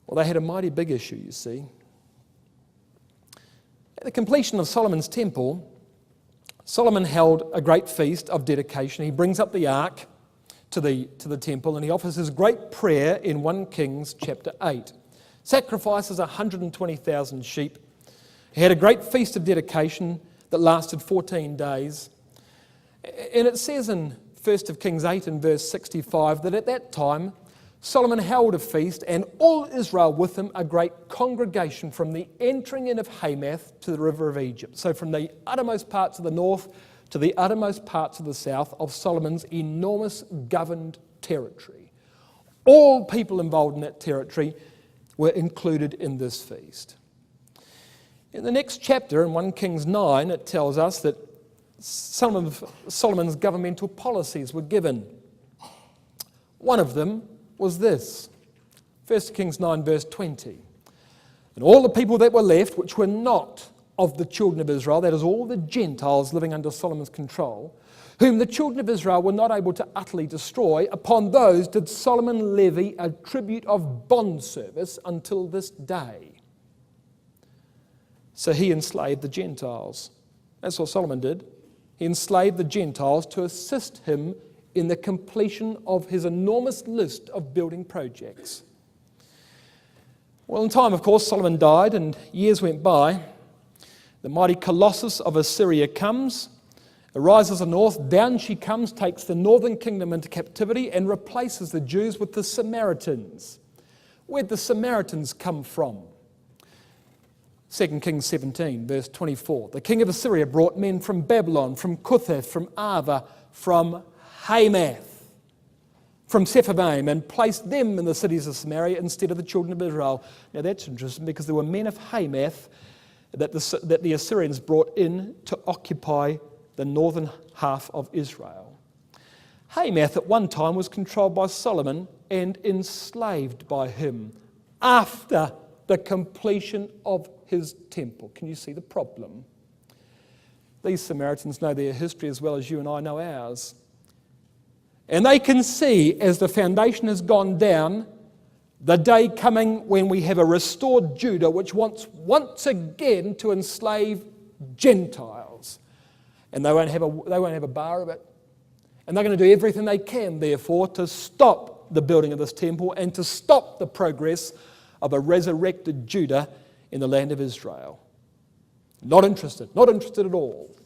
Well, they had a mighty big issue, you see. At the completion of Solomon's temple, Solomon held a great feast of dedication. He brings up the ark to the temple, and he offers his great prayer in 1 Kings chapter 8. Sacrifices 120,000 sheep. He had a great feast of dedication that lasted 14 days. And it says in 1 Kings 8 and verse 65 that at that time Solomon held a feast, and all Israel with him, a great congregation from the entering in of Hamath to the river of Egypt. So from the uttermost parts of the north to the uttermost parts of the south of Solomon's enormous governed territory. All people involved in that territory were included in this feast. In the next chapter, in 1 Kings 9, it tells us that some of Solomon's governmental policies were given. One of them was this, 1 Kings 9 verse 20. And all the people that were left, which were not of the children of Israel, that is all the Gentiles living under Solomon's control, whom the children of Israel were not able to utterly destroy, upon those did Solomon levy a tribute of bond service until this day. So he enslaved the Gentiles. That's what Solomon did. He enslaved the Gentiles to assist him in the completion of his enormous list of building projects. Well, in time, of course, Solomon died and years went by. The mighty colossus of Assyria comes, arises in the north, down she comes, takes the northern kingdom into captivity and replaces the Jews with the Samaritans. Where'd the Samaritans come from? 2 Kings 17, verse 24. The king of Assyria brought men from Babylon, from Cuthah, from Ava, from Hamath, from Sepharvaim, and placed them in the cities of Samaria instead of the children of Israel. Now that's interesting because there were men of Hamath that the Assyrians brought in to occupy the northern half of Israel. Hamath at one time was controlled by Solomon and enslaved by him after the completion of his temple. Can you see the problem? These Samaritans know their history as well as you and I know ours. And they can see, as the foundation has gone down, the day coming when we have a restored Judah which wants once again to enslave Gentiles. And they won't have a bar of it. And they're going to do everything they can, therefore, to stop the building of this temple and to stop the progress of a resurrected Judah in the land of Israel. Not interested at all.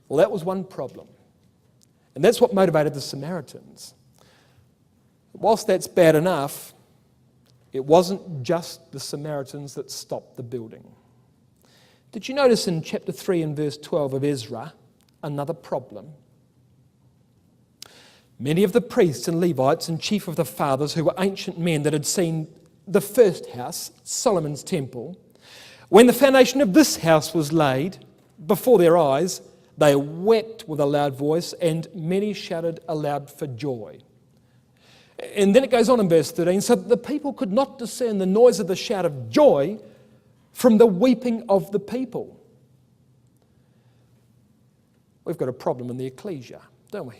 Well, that was one problem. And that's what motivated the Samaritans. Whilst that's bad enough, it wasn't just the Samaritans that stopped the building. Did you notice in chapter 3 and verse 12 of Ezra, another problem? Many of the priests and Levites and chief of the fathers who were ancient men that had seen the first house, Solomon's temple, when the foundation of this house was laid before their eyes, they wept with a loud voice, and many shouted aloud for joy. And then it goes on in verse 13, so that the people could not discern the noise of the shout of joy from the weeping of the people. We've got a problem in the ecclesia, don't we?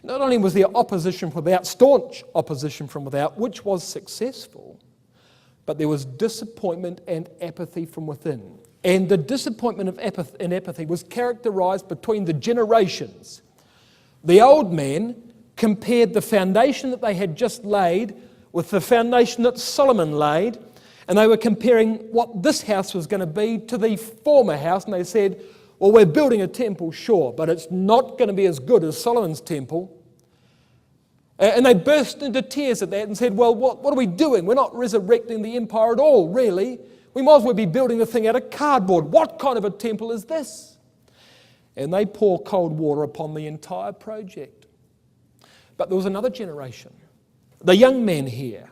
Not only was there opposition from without, staunch opposition from without, which was successful, but there was disappointment and apathy from within. And the disappointment and apathy was characterized between the generations. The old men compared the foundation that they had just laid with the foundation that Solomon laid, and they were comparing what this house was going to be to the former house, and they said, well, we're building a temple, sure, but it's not going to be as good as Solomon's temple. And they burst into tears at that and said, well, what are we doing? We're not resurrecting the empire at all, really. We might as well be building the thing out of cardboard. What kind of a temple is this? And they pour cold water upon the entire project. But there was another generation, the young men here.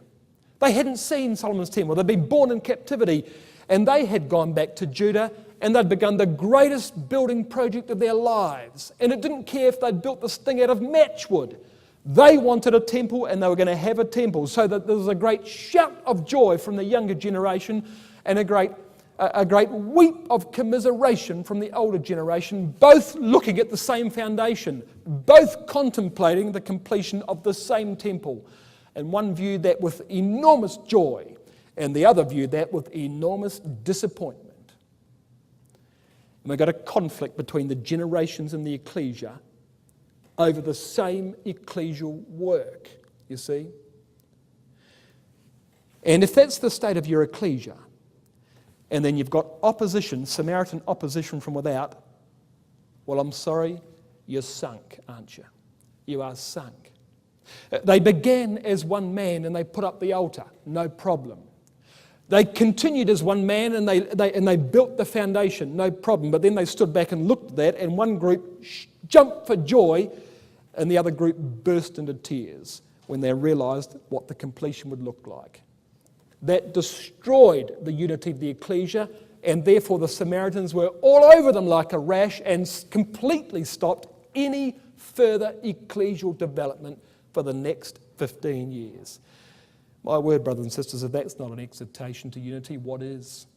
They hadn't seen Solomon's temple. They'd been born in captivity, and they had gone back to Judah, and they'd begun the greatest building project of their lives. And it didn't care if they'd built this thing out of matchwood. They wanted a temple, and they were going to have a temple, so that there was a great shout of joy from the younger generation and a great weep of commiseration from the older generation, both looking at the same foundation, both contemplating the completion of the same temple. And one viewed that with enormous joy, and the other viewed that with enormous disappointment. And we've got a conflict between the generations in the ecclesia over the same ecclesial work, you see. And if that's the state of your ecclesia, and then you've got opposition, Samaritan opposition from without, well, I'm sorry, you're sunk, aren't you? You are sunk. They began as one man and they put up the altar, no problem. They continued as one man and they built the foundation, no problem. But then they stood back and looked at that, and one group jumped for joy and the other group burst into tears when they realised what the completion would look like. That destroyed the unity of the ecclesia, and therefore the Samaritans were all over them like a rash and completely stopped any further ecclesial development for the next 15 years. My word, brothers and sisters, if that's not an exhortation to unity, what is?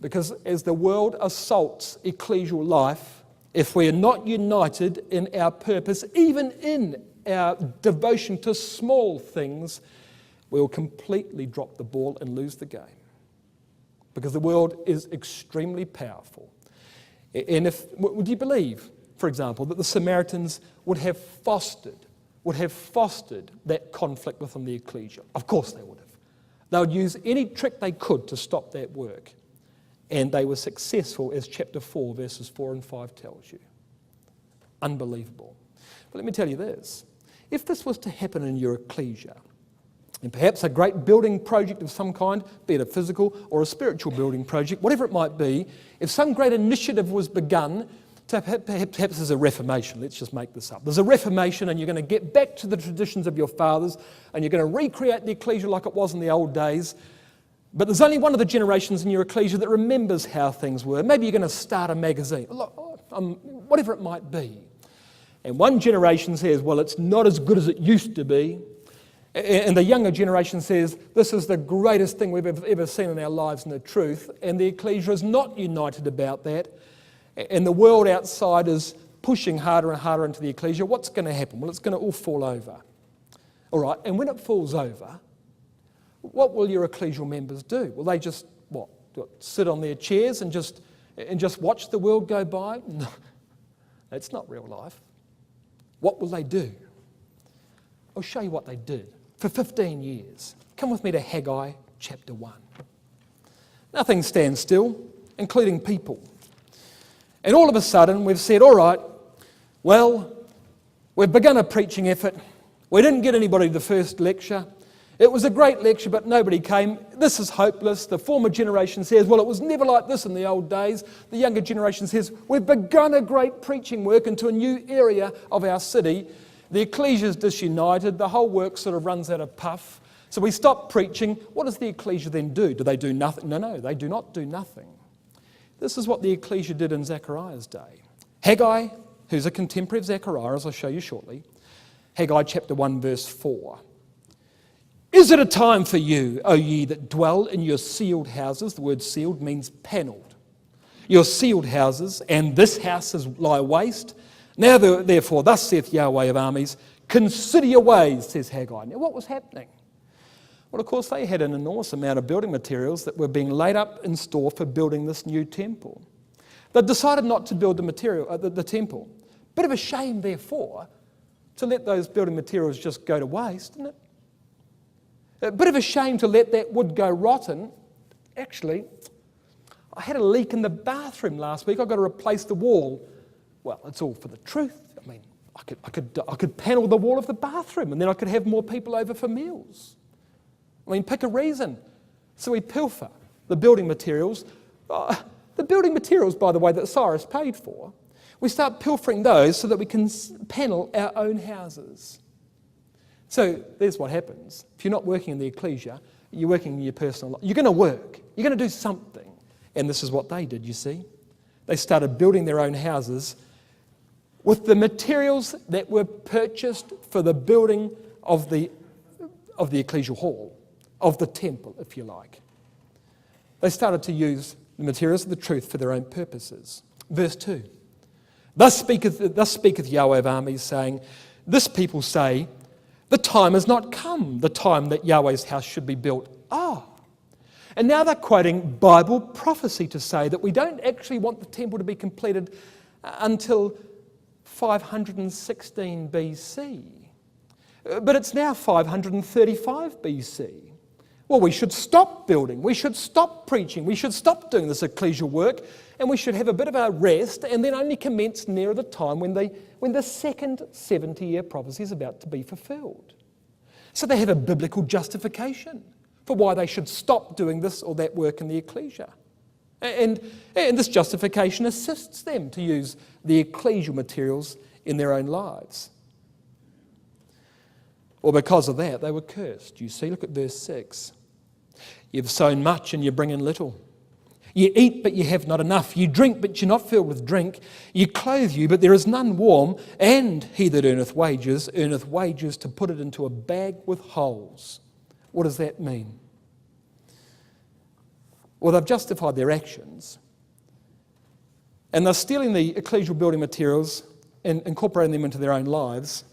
Because as the world assaults ecclesial life, if we are not united in our purpose, even in our devotion to small things, we will completely drop the ball and lose the game. Because the world is extremely powerful. And would you believe, for example, that the Samaritans would have fostered that conflict within the ecclesia? Of course they would have. They would use any trick they could to stop that work. And they were successful, as chapter 4, verses 4 and 5 tells you. Unbelievable. But let me tell you this. If this was to happen in your ecclesia, and perhaps a great building project of some kind, be it a physical or a spiritual building project, whatever it might be, if some great initiative was begun, perhaps there's a reformation, let's just make this up. There's a reformation and you're going to get back to the traditions of your fathers and you're going to recreate the ecclesia like it was in the old days, but there's only one of the generations in your ecclesia that remembers how things were. Maybe you're going to start a magazine, whatever it might be. And one generation says, well, it's not as good as it used to be. And the younger generation says, this is the greatest thing we've ever seen in our lives and the truth. And the ecclesia is not united about that. And the world outside is pushing harder and harder into the ecclesia. What's going to happen? Well, it's going to all fall over. All right, and when it falls over, what will your ecclesial members do? Will they just, sit on their chairs and just watch the world go by? No, that's not real life. What will they do? I'll show you what they did. For 15 years. Come with me to Haggai chapter 1. Nothing stands still, including people. And all of a sudden we've said, all right, well, we've begun a preaching effort. We didn't get anybody to the first lecture. It was a great lecture, but nobody came. This is hopeless. The former generation says, well, it was never like this in the old days. The younger generation says, we've begun a great preaching work into a new area of our city. The ecclesia is disunited. The whole work sort of runs out of puff. So we stop preaching. What does the ecclesia then do? Do they do nothing? No, they do not do nothing. This is what the ecclesia did in Zechariah's day. Haggai, who's a contemporary of Zechariah, as I'll show you shortly, Haggai chapter 1 verse 4. Is it a time for you, O ye that dwell in your sealed houses? The word sealed means panelled. Your sealed houses, and this house lie waste. Now therefore, thus saith Yahweh of armies, consider your ways, says Haggai. Now what was happening? Well, of course, they had an enormous amount of building materials that were being laid up in store for building this new temple. They decided not to build the temple. Bit of a shame, therefore, to let those building materials just go to waste, isn't it? A bit of a shame to let that wood go rotten. Actually, I had a leak in the bathroom last week. I've got to replace the wall. Well, it's all for the truth. I mean, I could panel the wall of the bathroom and then I could have more people over for meals. I mean, pick a reason. So we pilfer the building materials. The building materials, by the way, that Cyrus paid for, we start pilfering those so that we can panel our own houses. So there's what happens. If you're not working in the ecclesia, you're working in your personal life. You're going to work. You're going to do something. And this is what they did, you see. They started building their own houses with the materials that were purchased for the building of the ecclesial hall, of the temple, if you like. They started to use the materials of the truth for their own purposes. Verse 2. Thus speaketh Yahweh of armies, saying, this people say, the time has not come, the time that Yahweh's house should be built. And now they're quoting Bible prophecy to say that we don't actually want the temple to be completed until 516 BC. But it's now 535 BC. Well, we should stop building, we should stop preaching, we should stop doing this ecclesial work, and we should have a bit of a rest and then only commence nearer the time when the second 70-year prophecy is about to be fulfilled. So they have a biblical justification for why they should stop doing this or that work in the ecclesia. And this justification assists them to use the ecclesial materials in their own lives. Well, because of that, they were cursed. You see, look at verse 6. You've sown much and you bring in little. You eat, but you have not enough. You drink, but you're not filled with drink. You clothe you, but there is none warm. And he that earneth wages to put it into a bag with holes. What does that mean? Well, they've justified their actions. And they're stealing the ecclesial building materials and incorporating them into their own lives.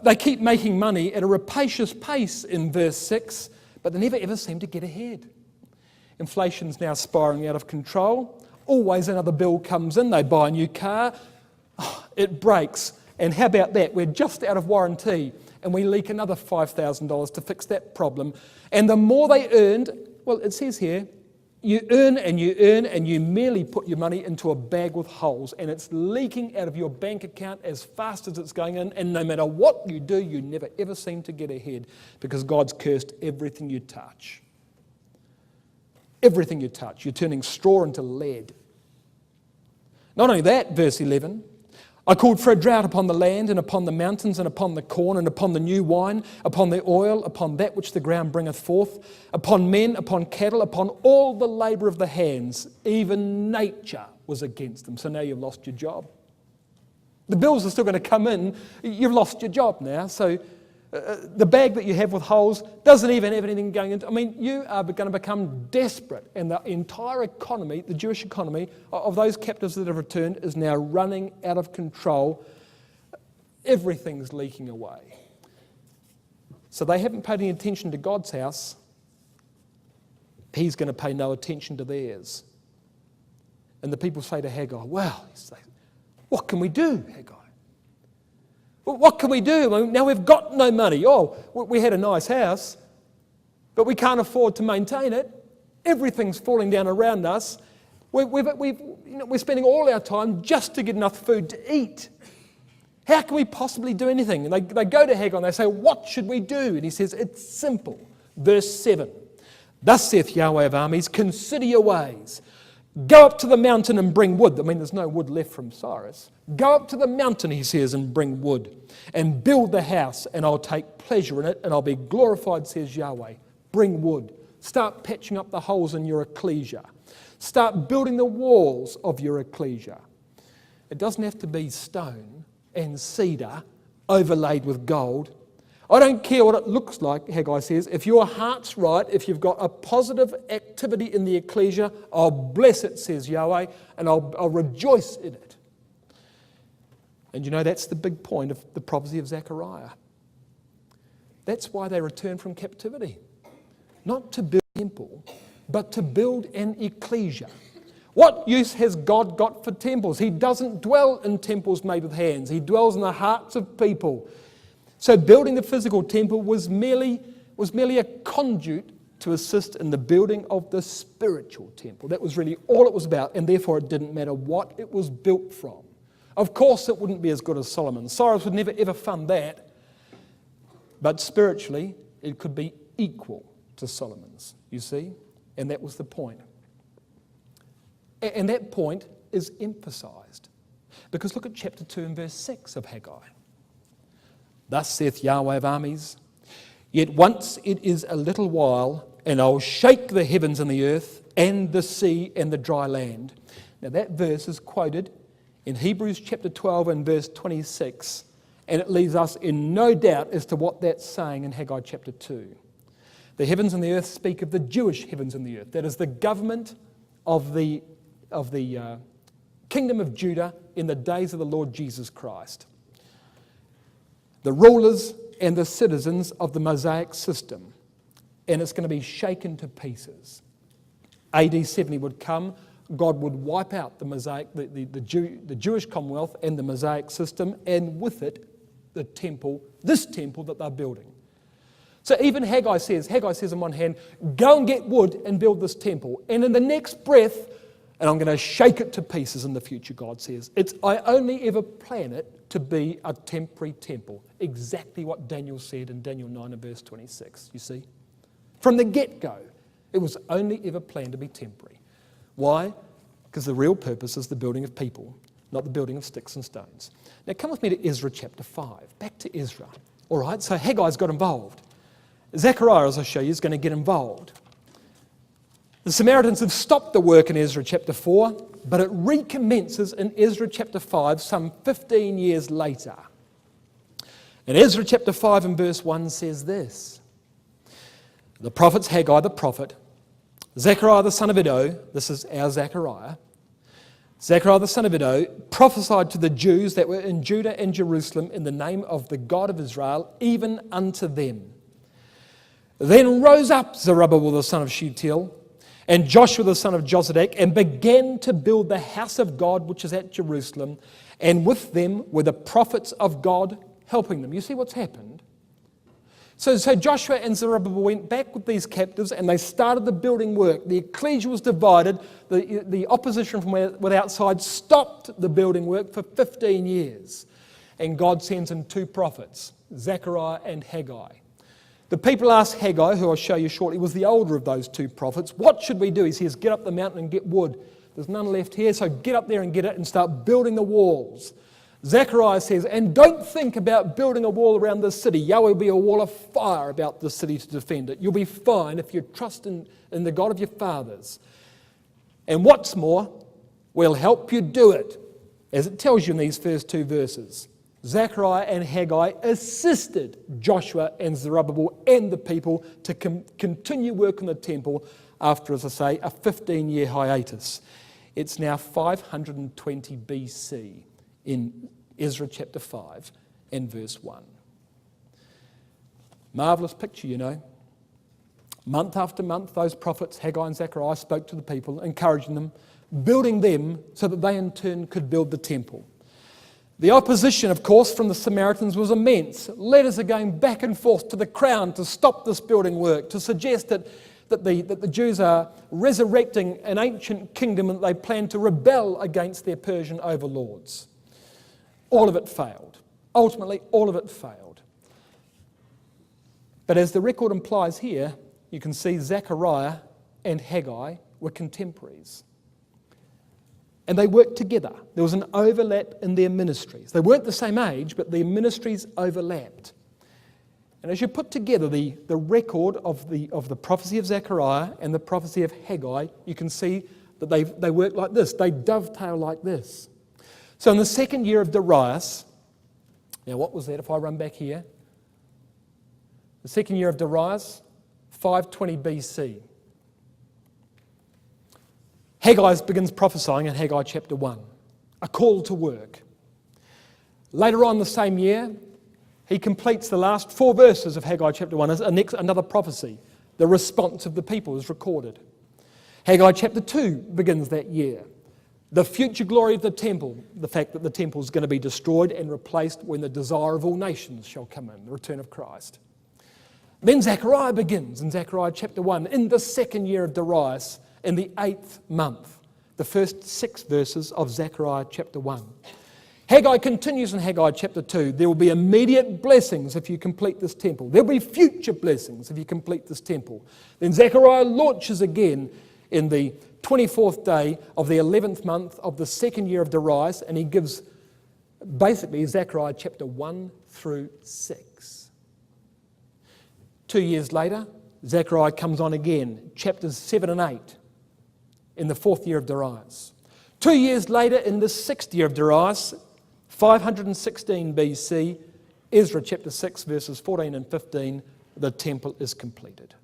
They keep making money at a rapacious pace in verse 6, but they never ever seem to get ahead. Inflation's now spiralling out of control. Always another bill comes in. They buy a new car. It breaks. And how about that? We're just out of warranty and we leak another $5,000 to fix that problem. And the more they earned, well, it says here, you earn and you merely put your money into a bag with holes and it's leaking out of your bank account as fast as it's going in, and no matter what you do, you never ever seem to get ahead because God's cursed everything you touch. Everything you touch. You're turning straw into lead. Not only that, verse 11, I called for a drought upon the land and upon the mountains and upon the corn and upon the new wine, upon the oil, upon that which the ground bringeth forth, upon men, upon cattle, upon all the labour of the hands. Even nature was against them. So now you've lost your job. The bills are still going to come in. You've lost your job now. So the bag that you have with holes doesn't even have anything going into. I mean, you are going to become desperate, and the entire economy, the Jewish economy of those captives that have returned, is now running out of control. Everything's leaking away. So they haven't paid any attention to God's house. He's going to pay no attention to theirs. And the people say to Haggai, "Well, what can we do, Haggai? Well, what can we do? I mean, now we've got no money. Oh, we had a nice house, but we can't afford to maintain it. Everything's falling down around us. We're spending all our time just to get enough food to eat. How can we possibly do anything?" And they go to Haggai and they say, "What should we do?" And he says, "It's simple." Verse 7, "Thus saith Yahweh of armies, consider your ways. Go up to the mountain and bring wood." I mean, there's no wood left from Cyrus. "Go up to the mountain," he says, "and bring wood. And build the house, and I'll take pleasure in it, and I'll be glorified, says Yahweh." Bring wood. Start patching up the holes in your ecclesia. Start building the walls of your ecclesia. It doesn't have to be stone and cedar overlaid with gold. I don't care what it looks like, Haggai says. If your heart's right, if you've got a positive activity in the ecclesia, I'll bless it, says Yahweh, and I'll rejoice in it. And you know, that's the big point of the prophecy of Zechariah. That's why they return from captivity. Not to build a temple, but to build an ecclesia. What use has God got for temples? He doesn't dwell in temples made with hands. He dwells in the hearts of people. So building the physical temple was merely a conduit to assist in the building of the spiritual temple. That was really all it was about, and therefore it didn't matter what it was built from. Of course it wouldn't be as good as Solomon. Cyrus would never ever fund that, but spiritually it could be equal to Solomon's, you see, and that was the point. And that point is emphasised, because look at chapter 2 and verse 6 of Haggai. "Thus saith Yahweh of armies, yet once it is a little while, and I'll shake the heavens and the earth, and the sea and the dry land." Now that verse is quoted in Hebrews chapter 12 and verse 26, and it leaves us in no doubt as to what that's saying in Haggai chapter 2. The heavens and the earth speak of the Jewish heavens and the earth. That is the government of the kingdom of Judah in the days of the Lord Jesus Christ. The rulers and the citizens of the Mosaic system, and it's going to be shaken to pieces. AD 70 would come, God would wipe out the Mosaic, the Jewish Commonwealth and the Mosaic system, and with it, the temple, this temple that they're building. So even Haggai says on one hand, go and get wood and build this temple. And in the next breath, and I'm going to shake it to pieces in the future, God says, I only ever plan it to be a temporary temple. Exactly what Daniel said in Daniel 9 and verse 26, you see. From the get-go, it was only ever planned to be temporary. Why? Because the real purpose is the building of people, not the building of sticks and stones. Now come with me to Ezra chapter 5. Back to Ezra. All right, so Haggai's got involved. Zechariah, as I show you, is going to get involved. The Samaritans have stopped the work in Ezra chapter 4, but it recommences in Ezra chapter 5 some 15 years later. And Ezra chapter 5 and verse 1 says this: the prophets Haggai the prophet, Zechariah the son of Iddo, this is our Zechariah, Zechariah the son of Iddo prophesied to the Jews that were in Judah and Jerusalem in the name of the God of Israel, even unto them. Then rose up Zerubbabel the son of Shealtiel and Joshua the son of Josedek, and began to build the house of God which is at Jerusalem, and with them were the prophets of God helping them. You see what's happened? So Joshua and Zerubbabel went back with these captives and they started the building work. The ecclesia was divided. The opposition from outside stopped the building work for 15 years. And God sends in two prophets, Zechariah and Haggai. The people asked Haggai, who I'll show you shortly, was the older of those two prophets, what should we do? He says, get up the mountain and get wood. There's none left here, so get up there and get it and start building the walls. Zechariah says, and don't think about building a wall around this city. Yahweh will be a wall of fire about the city to defend it. You'll be fine if you trust in the God of your fathers. And what's more, we'll help you do it, as it tells you in these first two verses. Zechariah and Haggai assisted Joshua and Zerubbabel and the people to continue work on the temple after, as I say, a 15-year hiatus. It's now 520 BC in Ezra chapter 5 and verse 1. Marvellous picture, you know. Month after month, those prophets, Haggai and Zechariah, spoke to the people, encouraging them, building them so that they in turn could build the temple. The opposition, of course, from the Samaritans was immense. Letters are going back and forth to the crown to stop this building work, to suggest that the Jews are resurrecting an ancient kingdom and they plan to rebel against their Persian overlords. All of it failed. Ultimately, all of it failed. But as the record implies here, you can see Zechariah and Haggai were contemporaries. And they worked together. There was an overlap in their ministries. They weren't the same age, but their ministries overlapped. And as you put together the record of the prophecy of Zechariah and the prophecy of Haggai, you can see that they work like this. They dovetail like this. So in the second year of Darius, now what was that if I run back here? The second year of Darius, 520 BC. Haggai begins prophesying in Haggai chapter 1, a call to work. Later on the same year, he completes the last 4 verses of Haggai chapter 1 as another prophecy. The response of the people is recorded. Haggai chapter 2 begins that year. The future glory of the temple, the fact that the temple is going to be destroyed and replaced when the desire of all nations shall come in, the return of Christ. Then Zechariah begins in Zechariah chapter 1, in the second year of Darius, in the 8th month, the first 6 verses of Zechariah chapter 1. Haggai continues in Haggai chapter 2. There will be immediate blessings if you complete this temple. There will be future blessings if you complete this temple. Then Zechariah launches again in the 24th day of the 11th month of the second year of Darius, and he gives basically Zechariah chapter 1 through 6. 2 years later, Zechariah comes on again, chapters 7 and 8. In the 4th year of Darius. 2 years later, in the 6th year of Darius, 516 BC, Ezra chapter 6, verses 14 and 15, the temple is completed.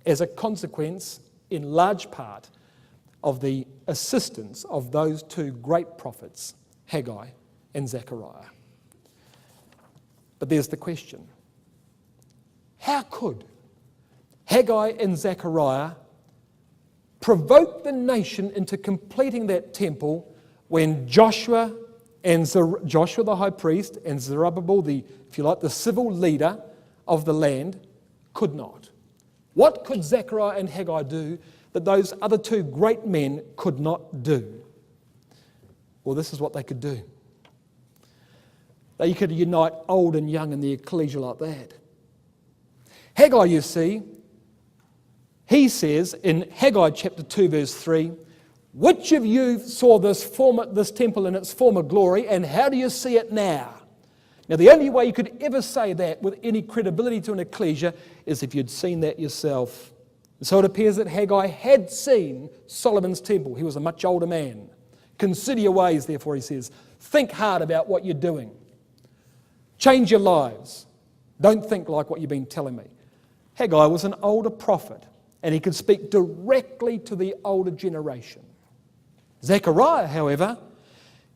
As a consequence, in large part, of the assistance of those two great prophets, Haggai and Zechariah. But there's the question. How could Haggai and Zechariah provoked the nation into completing that temple when Joshua the high priest and Zerubbabel, the civil leader of the land, could not. What could Zechariah and Haggai do that those other two great men could not do? Well, this is what they could do. They could unite old and young in the ecclesia like that. Haggai, you see, he says in Haggai chapter 2 verse 3, which of you saw this temple in its former glory, and how do you see it now? Now, the only way you could ever say that with any credibility to an ecclesia is if you'd seen that yourself. And so it appears that Haggai had seen Solomon's temple. He was a much older man. Consider your ways, therefore, he says. Think hard about what you're doing. Change your lives. Don't think like what you've been telling me. Haggai was an older prophet, and he could speak directly to the older generation. Zechariah, however,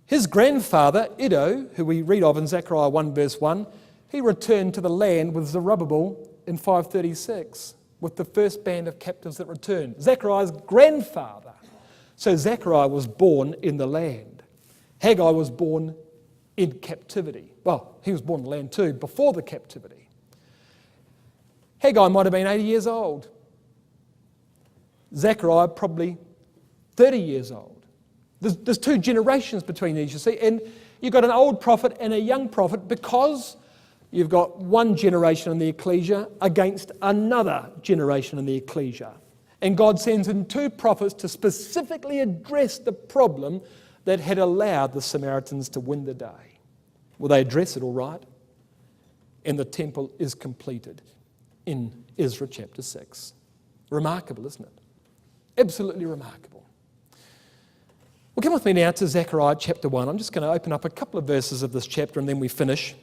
his grandfather, Iddo, who we read of in Zechariah 1 verse 1, he returned to the land with Zerubbabel in 536 with the first band of captives that returned. Zechariah's grandfather. So Zechariah was born in the land. Haggai was born in captivity. Well, he was born in the land too, before the captivity. Haggai might have been 80 years old. Zechariah probably 30 years old. There's two generations between these, you see, and you've got an old prophet and a young prophet because you've got one generation in the ecclesia against another generation in the ecclesia. And God sends in two prophets to specifically address the problem that had allowed the Samaritans to win the day. Well, they address it all right, and the temple is completed in Ezra chapter 6. Remarkable, isn't it? Absolutely remarkable. Well, come with me now to Zechariah chapter 1. I'm just going to open up a couple of verses of this chapter and then we finish.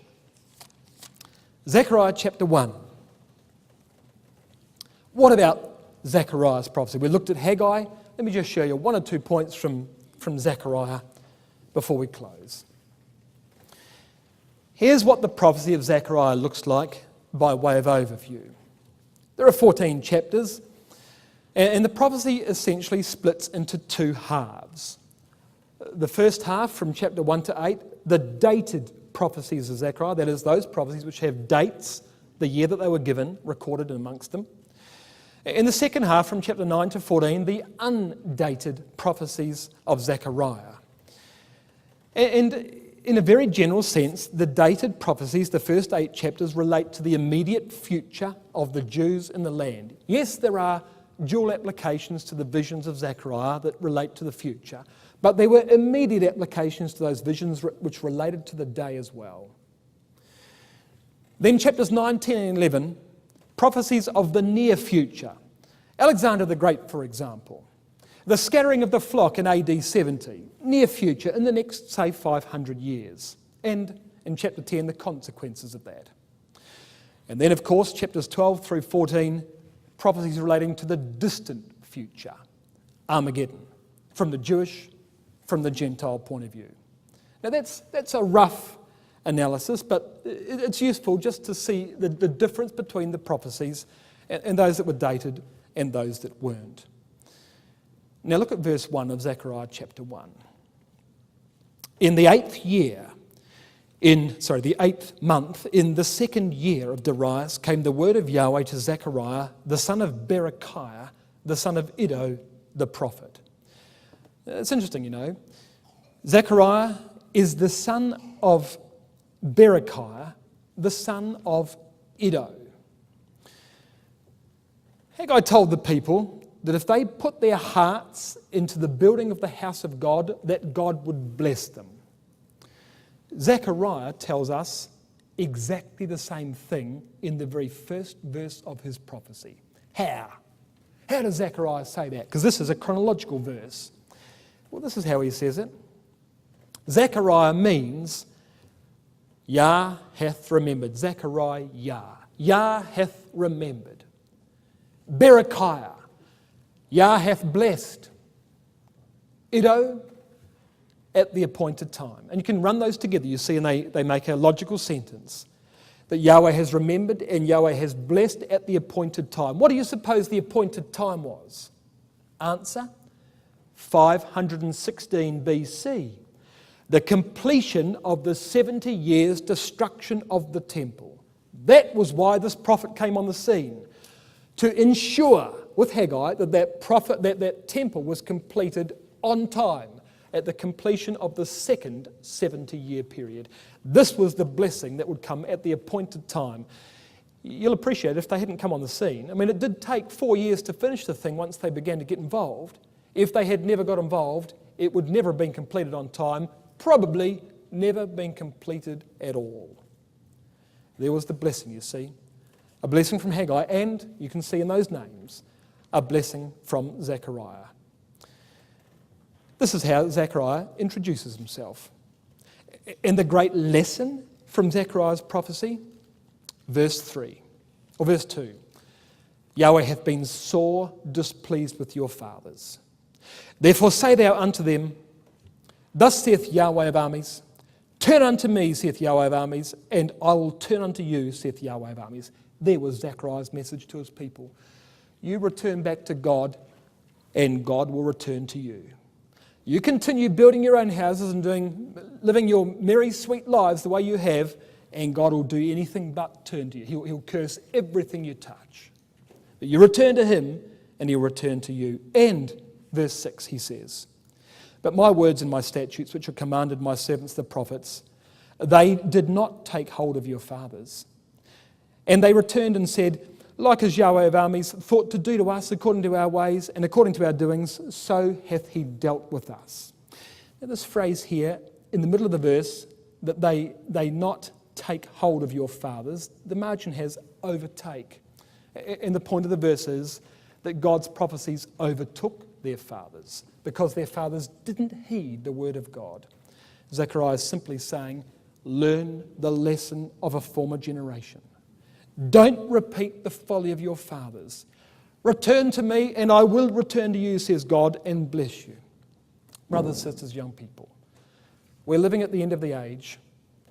Zechariah chapter 1. What about Zechariah's prophecy? We looked at Haggai. Let me just show you one or 2 points from Zechariah before we close. Here's what the prophecy of Zechariah looks like by way of overview. There are 14 chapters, and the prophecy essentially splits into two halves. The first half, from chapter 1 to 8, the dated prophecies of Zechariah, that is, those prophecies which have dates, the year that they were given, recorded amongst them. In the second half, from chapter 9 to 14, the undated prophecies of Zechariah. And in a very general sense, the dated prophecies, the first 8 chapters, relate to the immediate future of the Jews in the land. Yes, there are dual applications to the visions of Zechariah that relate to the future, but there were immediate applications to those visions which related to the day as well. Then chapters 9, 10 and 11, prophecies of the near future. Alexander the Great, for example. The scattering of the flock in AD 70, near future, in the next, say, 500 years. And in chapter 10, the consequences of that. And then, of course, chapters 12 through 14, prophecies relating to the distant future. Armageddon, from the Jewish, from the Gentile point of view. Now that's a rough analysis, but it's useful just to see the difference between the prophecies and those that were dated and those that weren't. Now look at verse 1 of Zechariah chapter 1. In the 8th month, in the 2nd year of Darius, came the word of Yahweh to Zechariah, the son of Berechiah, the son of Iddo, the prophet. It's interesting, you know. Zechariah is the son of Berechiah, the son of Iddo. Haggai told the people that if they put their hearts into the building of the house of God, that God would bless them. Zechariah tells us exactly the same thing in the very first verse of his prophecy. How? How does Zechariah say that? Because this is a chronological verse. Well, this is how he says it. Zechariah means Yah hath remembered. Zechariah, Yah. Yah hath remembered. Berechiah, Yah hath blessed. Iddo, at the appointed time. And you can run those together, you see, and they make a logical sentence. That Yahweh has remembered and Yahweh has blessed at the appointed time. What do you suppose the appointed time was? Answer, 516 BC. The completion of the 70 years destruction of the temple. That was why this prophet came on the scene, to ensure with Haggai that temple was completed on time at the completion of the second 70-year period. This was the blessing that would come at the appointed time. You'll appreciate if they hadn't come on the scene. I mean, it did take 4 years to finish the thing once they began to get involved. If they had never got involved, it would never have been completed on time, probably never been completed at all. There was the blessing, you see. A blessing from Haggai, and you can see in those names, a blessing from Zechariah. This is how Zechariah introduces himself. And the great lesson from Zechariah's prophecy, verse 2. Yahweh hath been sore displeased with your fathers. Therefore say thou unto them, Thus saith Yahweh of armies, Turn unto me, saith Yahweh of armies, and I will turn unto you, saith Yahweh of armies. There was Zechariah's message to his people. You return back to God, and God will return to you. You continue building your own houses and living your merry, sweet lives the way you have, and God will do anything but turn to you. He'll curse everything you touch. But you return to Him, and He'll return to you. And, verse 6, he says, But my words and my statutes, which are commanded my servants the prophets, they did not take hold of your fathers. And they returned and said, Like as Yahweh of armies thought to do to us according to our ways and according to our doings, so hath He dealt with us. Now this phrase here, in the middle of the verse, that they not take hold of your fathers, the margin has overtake. And the point of the verse is that God's prophecies overtook their fathers because their fathers didn't heed the word of God. Zechariah is simply saying, learn the lesson of a former generation. Don't repeat the folly of your fathers. Return to me and I will return to you, says God, and bless you. Brothers, sisters, young people, we're living at the end of the age.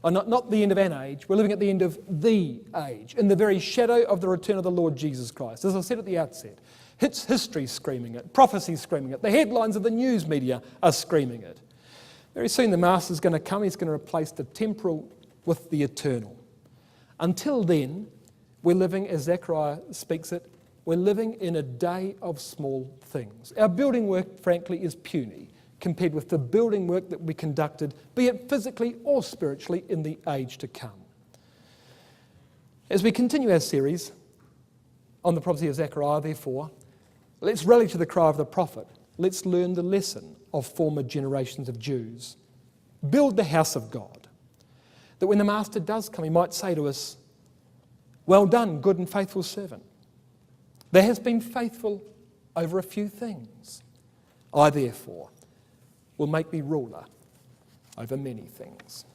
Not the end of an age, we're living at the end of the age, in the very shadow of the return of the Lord Jesus Christ. As I said at the outset, it's history screaming it, prophecy screaming it, the headlines of the news media are screaming it. Very soon the Master's going to come, He's going to replace the temporal with the eternal. Until then, we're living, as Zechariah speaks it, we're living in a day of small things. Our building work, frankly, is puny compared with the building work that we conducted, be it physically or spiritually, in the age to come. As we continue our series on the prophecy of Zechariah, therefore, let's rally to the cry of the prophet. Let's learn the lesson of former generations of Jews. Build the house of God, that when the Master does come, He might say to us, Well done, good and faithful servant. There has been faithful over a few things. I, therefore, will make thee ruler over many things.